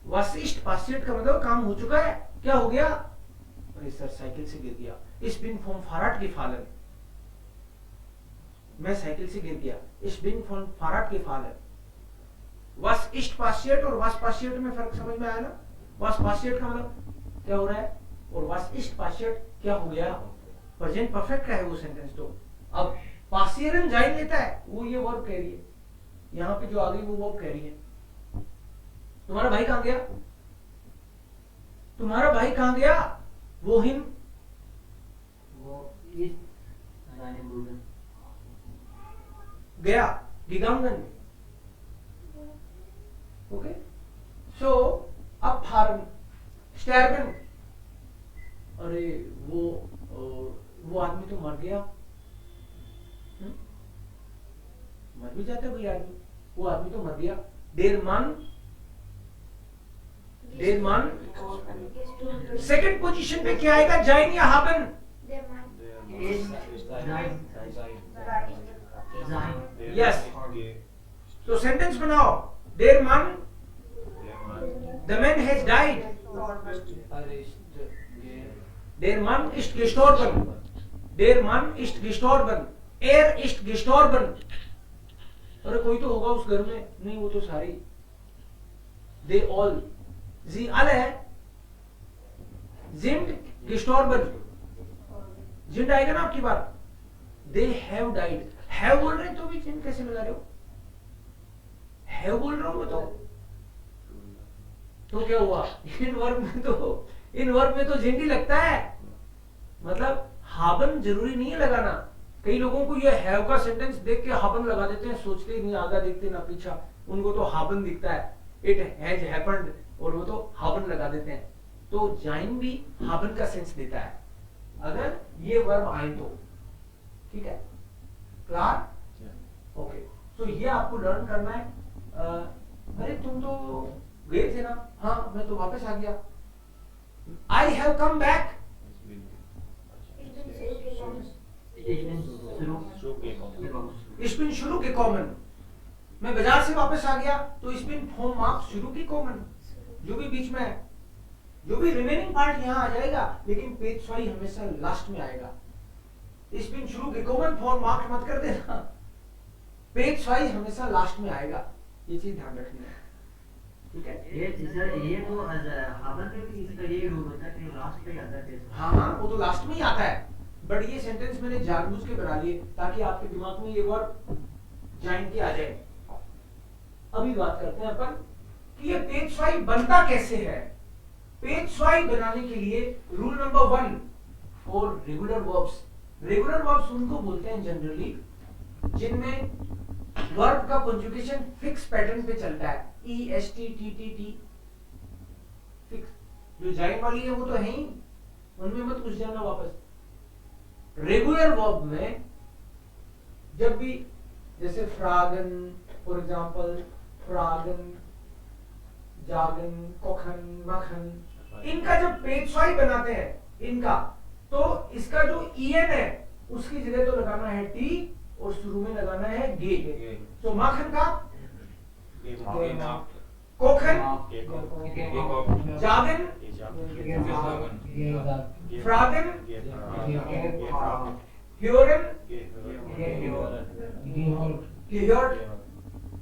Speaker 1: was ist passiert का मतलब काम हो चुका है. क्या हो गया? अरे सर साइकिल से गिर गया. Ich bin vom Fahrrad gefallen. मैं साइकिल से गिर गया. Ich bin vom Fahrrad gefallen. was ist passiert और was passiert में फर्क समझ में आया ना. was passiert का मतलब क्या हो रहा है और was ist passiert क्या हो गया. प्रेजेंट परफेक्ट का है वो सेंटेंस. तो अब पासियरन जाइन लेता है वो ये वर्ब कह रही है. यहाँ पे जो आ गई वो वर्ब कह रही है. तुम्हारा भाई कहां गया? तुम्हारा भाई कहां गया? वो हिम. गया gegangen. ओके. सो अब फार्म स्टैर्बन. अरे वो आदमी तो मर गया. मर भी जाता है कोई आदमी. वो आदमी तो मर गया. देर मन. सेकंड पोजीशन पे क्या आएगा? जाइन या हाबन. यस. तो सेंटेंस बनाओ. देर मन. The man has died. Der Mann ist gestorben. Der Mann ist gestorben. Er ist gestorben. अरे कोई तो होगा उस घर में. नहीं वो तो सारी. They all. Sie alle sind gestorben. Sind आएगा ना आपकी बात. They have died. Have बोल रहे हैं तो भी sind कैसे लगा रहे हो? Have बोल रहा हूं मैं तो क्या हुआ? इन वर्ब में तो जिंदी लगता है. मतलब हाबन जरूरी नहीं है लगाना. कई लोगों को ये हैव का सेंटेंस देख के हाबन लगा देते हैं. सोचते ही नहीं आगा देखते ना पीछा. उनको तो हाबन दिखता है. इट हैज हैपेंड और वो तो हाबन लगा देते हैं. तो जाइन भी हाबन का सेंस देता है अगर ये वर्ब आए तो. ठीक है. क्लियर. ओके. तो ये आपको लर्न करना है. अरे तुम तो गए थे ना. हाँ मैं तो वापस आ गया. I have come back. Ich bin zurückgekommen. मैं बाजार से वापस आ गया तो ich bin vom Markt zurückgekommen. जो भी बीच में है, जो भी रिमेनिंग पार्ट यहाँ आ जाएगा, लेकिन पेज स्वाई हमेशा लास्ट में आएगा. Ich bin zurückgekommen vom Markt मत कर देना. पेज स्वाई हमेशा लास्ट में आएगा. ये चीज ध्यान रखनी है. ठीक है.
Speaker 3: ये तो हाबन पे भी इसका ये रूल होता है कि लास्ट पे आता है.
Speaker 1: हाँ वो तो लास्ट में ही आता है. बट ये सेंटेंस मैंने जानबूझ के बना लिए ताकि आपके दिमाग में ये वर्ड जाइन की आ जाए. अभी बात करते हैं अपन कि ये पेज स्वाई बनता कैसे है। पेज स्वाई बनाने के लिए rule number 1 for regular verbs. Regular verbs उनको बोलते हैं जनरली जिनमें वर्ब का कंजुगेशन फिक्स पैटर्न पे चलता है, E S T T T T fix. जो जाइन वाली है वो तो है ही, उनमें मत घुस जाना वापस। रेगुलर वर्ब में जब भी जैसे फ्रागन फॉर एग्जांपल, फ्रागन, जागन, कोखन, मखन, इनका जब पेज स्वाई बनाते हैं इनका, तो इसका जो ईएन है उसकी जगह तो लगाना है टी और शुरू में लगाना है गे। तो माखन का कोखन, जागन, फ्रागन, ह्योरन, ह्योर्ड।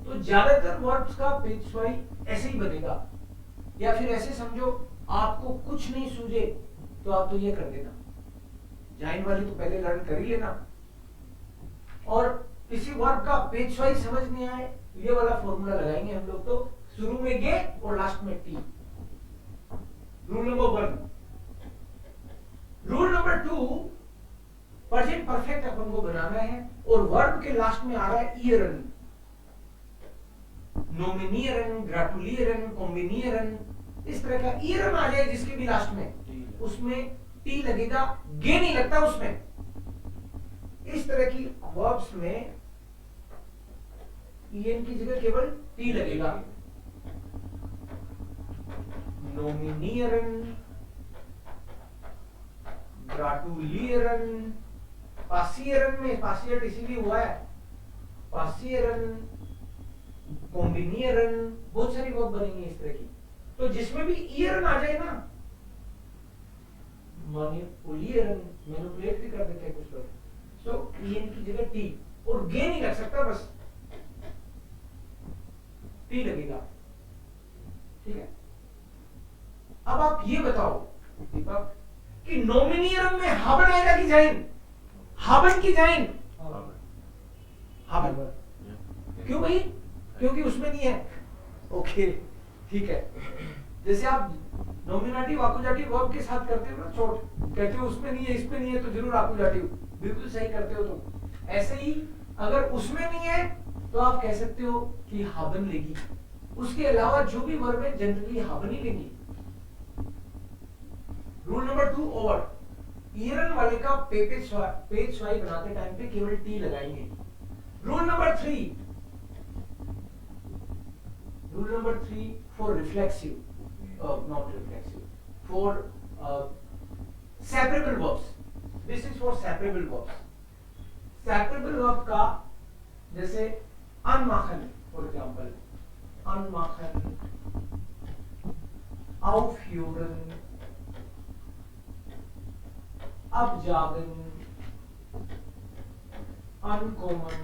Speaker 1: तो ज्यादातर वर्ब्स का पेज स्वाई ऐसे ही बनेगा। या फिर ऐसे समझो आपको कुछ नहीं सूझे तो आप तो ये कर देना, जाइन वाली तो पहले लर्न कर ही लेना। और किसी वर्ब का पेज स्वाई समझ नहीं आए, ये वाला फॉर्मूला लगाएंगे हम लोग, तो शुरू में गे और लास्ट में T. Rule number 1। Rule number 2, present perfect अपन को बनाना है और वर्ब के लास्ट में आ रहा है ईयरन, नोमिनियरन, ग्रेटुलियरन, कॉम्बिनियरन, इस तरह का ईयरन आ जाए जिसके भी लास्ट में, उसमें टी लगेगा, गे नहीं लगता उसमें। इस तरह की वर्ब्स में ईएन की जगह केवल टी लगेगा। नोमिनियरन, ग्रेटुलियरन, पासियरन में पासियर इसीलिए हुआ है, पासियरन, कॉम्बिनियरन, बहुत सारी वर्ब बनेंगी इस तरह की। तो जिसमें भी ईयरन आ जाए ना, मैनिपुलियरन, मैनिपुलेट भी कर देते हैं कुछ लोग, तो ईएन की जगह टी और गे नहीं लग सकता, बस टी लगेगा। ठीक है, अब आप ये बताओ दीपक कि नोमिनियरन में हाबन आएगा कि जाइन? हाबन की जाइन? हाबन। क्यों भाई? क्योंकि उसमें नहीं है। ओके ठीक है, जैसे आप नॉमिनेटिव आकुजाटिव वर्ब के साथ करते हो ना, छोड़ कहते हो उसमें नहीं है इसमें नहीं है तो जरूर आकुजाटिव, बिल्कुल सही करते हो तुम। ऐसे ही अगर उसमें नहीं है तो आप कह सकते हो कि हाबन लेगी, उसके अलावा जो भी वर्ब है जनरली हाबन ही लेगी। रूल नंबर 2 ओवर, ईयरन वाले का पेज स्वाई बनाते टाइम पे केवल टी लगाएंगे। Rule number 3 for reflexive, not reflexive, for separable verbs. This is for separable verbs. Separable verb का जैसे अनमाखन for example, अनमाखन, aufführen, abjagen, uncommon,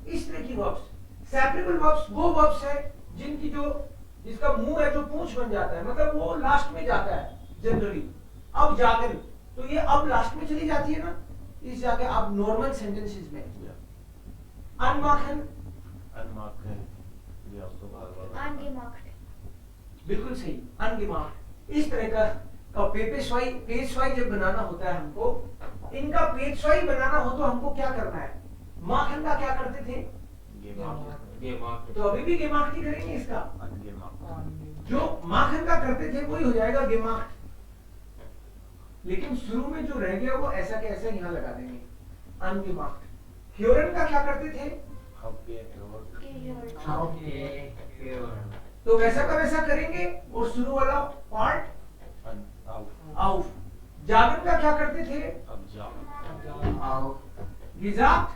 Speaker 1: इस तरह की वर्ब्स। सेपरेबल वर्ब्स वो वर्ब्स है जिसका मुंह है जो पूंछ बन जाता है, मतलब वो लास्ट में जाता है जनरली। अब जागन, तो ये अब लास्ट में चली जाती है ना, इस जगह अब नॉर्मल सेंटेंसेस में। अनमाखन, बिल्कुल सही, अनगेमाख्ड। इस तरह का पेज स्वाई जब बनाना होता है हमको, इनका पेज स्वाई बनाना हो तो हमको क्या करना है? माखन का क्या करते थे? तो अभी भी गेमाख्ड ही करेंगे इसका। जो माखन का करते थे वही हो जाएगा गेमाख्ड, लेकिन शुरू में जो रह गया वो ऐसा के ऐसा यहाँ लगा देंगे, अनगेमाख्ड। ह्योरन का क्या करते थे? तो वैसा का वैसा करेंगे और शुरू वाला पार्ट आउफ। जागन का क्या करते थे? गिजात,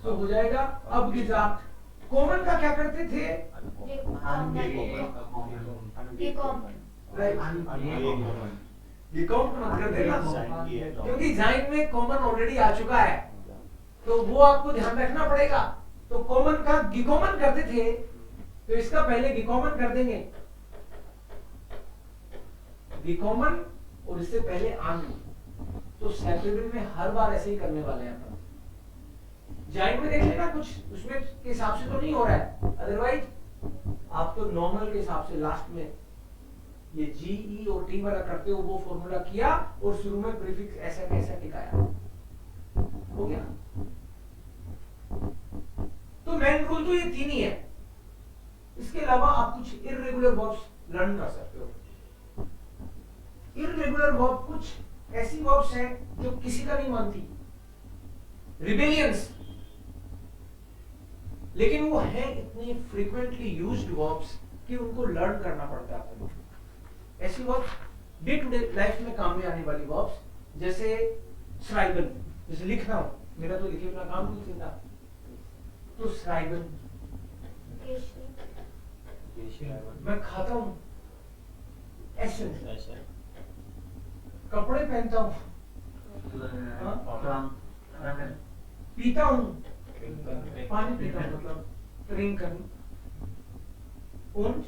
Speaker 1: तो हो जाएगा अब गिजात। कॉमन का क्या करते थे? मत कर देना, क्योंकि जाइन में कॉमन ऑलरेडी आ चुका है, तो वो आपको ध्यान रखना पड़ेगा। तो कॉमन का गिकॉमन करते थे, तो इसका पहले गिकॉमन कर देंगे, गिकॉमन, और इससे पहले आन। तो सेपरेबल में हर बार ऐसे ही करने वाले हैं अपन। जाइन में देख लेना कुछ उसमें के हिसाब से तो नहीं हो रहा है, अदरवाइज आप तो नॉर्मल के हिसाब से लास्ट में ये जी ई और टी वाला करते हो वो फॉर्मूला किया और शुरू में प्रीफिक्स ऐसा कैसा टिकाया, हो गया। तो मेन रूल तो ये तीन ही है, इसके अलावा आप कुछ इररेगुलर वर्ब्स लर्न कर सकते हो। इररेगुलर वर्ब कुछ ऐसी वर्ब्स हैं जो किसी का नहीं मानती, रिबेलियंस, लेकिन वो हैं इतने फ्रीक्वेंटली यूज्ड वर्ब्स कि उनको लर्न करना पड़ता है आपको। ऐसी verbs day to day life में काम में आने वाली वर्ब्स, जैसे श्राइबन, जैसे लिखना हो, मेरा तो लिखे बिना काम नहीं चलता, तो श्राइबन, मैं खाता हूं, एसेंस, कपड़े पहनता हूं, पीता हूं, पानी पीता हूं, मतलब ट्रिंकन, und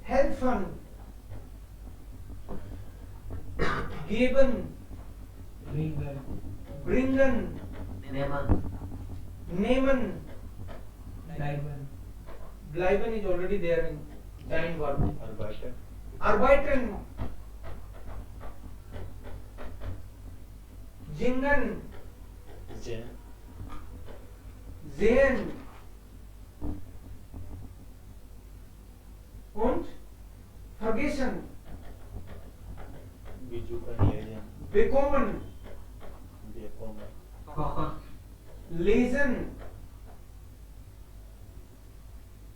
Speaker 1: helfen, geben, bringen, nehmen, bleiben is already there in sein verb, arbeiten, singen, sehen und vergessen, bekommen, lesen।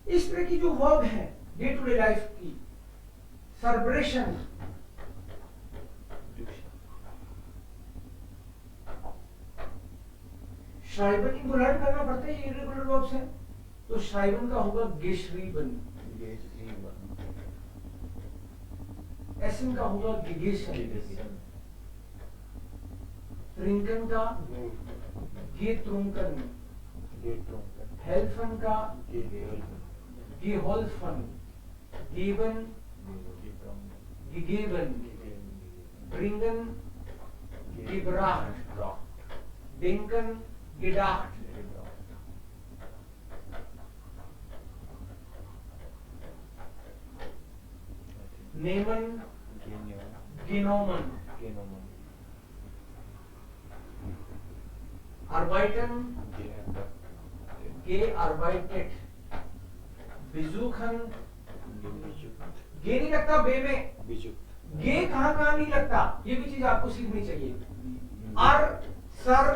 Speaker 1: इस तरह की जो वर्ब है डे टू डे लाइफ की, सर्ब्रेशन, श्राइबन इनको लर्न करना पड़ता है, ये इरेगुलर वर्ब्स हैं, तो श्राइबन का होगा गेशरीबन, एसन का होगा गिगेशन, ट्रिंकन का गेट्रुंकन, हेल्फन का गेहोल्फन, गेबन गिगेबन, ब्रिंगन गिब्राcht, denken gedacht, nehmen genommen, arbeiten gearbeitet, besuchen, गे नहीं लगता बे में, गे कहाँ नहीं लगता, ये भी चीज आपको सीखनी चाहिए। अर सर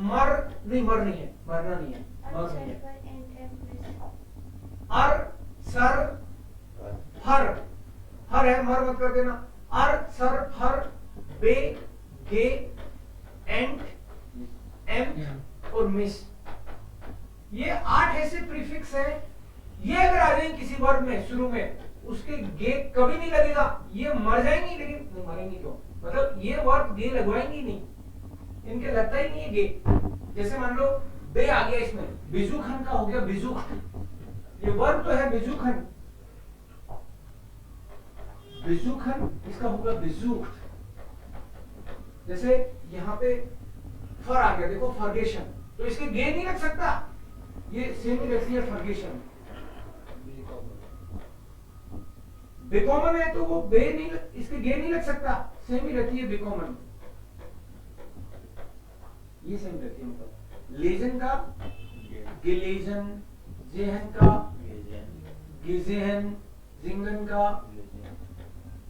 Speaker 1: मर नहीं, मर नहीं है, मरना नहीं है, मर नहीं है। अर सर फर, हर है, मर मत कर देना। अर सर फर बे गे एंड एम और मिस, ये 8 ऐसे प्रीफिक्स हैं, ये अगर आ जाए किसी वर्ब में शुरू में, उसके गे कभी नहीं लगेगा, ये मर जाएंगी, लेकिन नहीं मरेंगी क्यों, मतलब ये वर्ब गे लगवाएंगी नहीं, इनके लगता ही नहीं है गे। जैसे मान लो बे आ गया इसमें, बिजुखन का हो गया बिजुख, ये वर्ब तो है बिजुखन, बिजुखन इसका होगा बिजुख। जैसे यहाँ पे फर आ गया, देखो फर्गेशन, तो इसके गे नहीं लग सकता, ये सेम ही रहती है फर्गेशन। बेकॉमन है तो वो बे नहीं, इसके गे नहीं लग सकता, सेम ही रहती है बेकॉमन, ये सेम रहती है। मतलब लेजन का गिलेजन, जेहन का गिजेहन, जिंगन का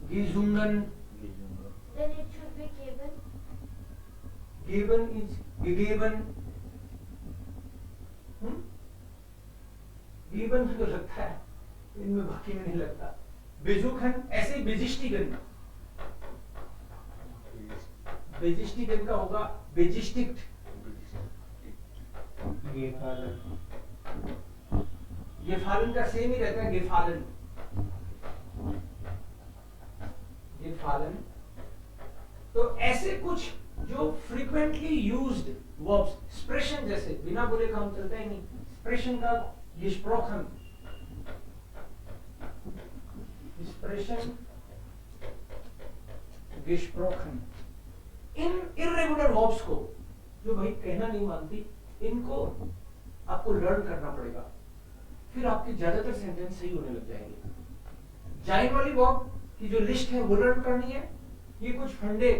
Speaker 1: गिजुंगन,
Speaker 5: Then it should be given.
Speaker 1: Given is गिगेवन, गिवन तो लगता है, इनमें बाकी में नहीं लगता। बेजुखन ऐसे ही बेजिस्टिगन, बेजिस्टिगन का होगा बेजिस्टिक्ट, गेफालन का सेम ही रहता है, गेफालन, गेफालन। तो ऐसे कुछ जो फ्रीक्वेंटली यूज्ड वर्ब्स, एक्सप्रेशन जैसे बिना बोले काम चलता ही नहीं, एक्सप्रेशन का gesprochen, expression gesprochen, इन इर्रेगुलर वर्ब्स को जो भाई कहना नहीं मानती, इनको आपको लर्न करना पड़ेगा, फिर आपके ज्यादातर सेंटेंस सही होने लग जाएंगे। जाइन वाली वर्ब की जो लिस्ट है वो लर्न करनी है, ये कुछ फंडे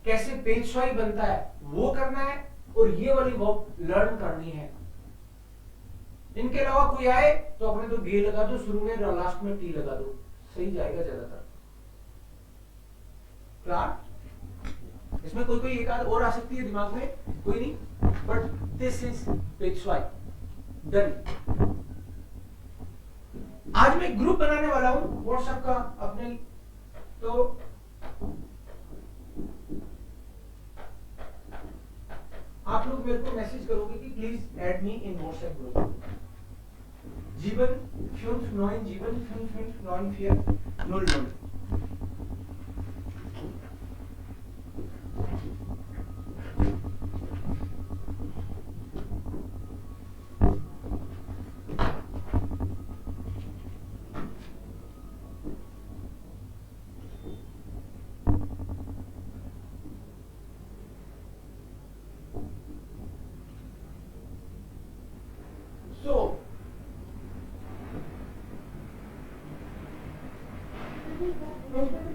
Speaker 1: कैसे पेशवाई बनता है वो करना है, और ये वाली वर्ब लर्न करनी है। इनके अलावा कोई आए तो अपने तो गे लगा दो शुरू में, लास्ट में टी लगा दो, सही जाएगा ज्यादातर। क्लियर? इसमें कोई कोई एक आध और आ सकती है दिमाग में, कोई नहीं, बट दिस इज पेशवाई डन। आज मैं ग्रुप बनाने वाला हूं व्हाट्सएप का अपने, तो आप लोग मेरे को मैसेज करोगे कि please add me in WhatsApp group. जीवन 5, जीवन 5, 9, 4, 0, 0। So,
Speaker 5: अभी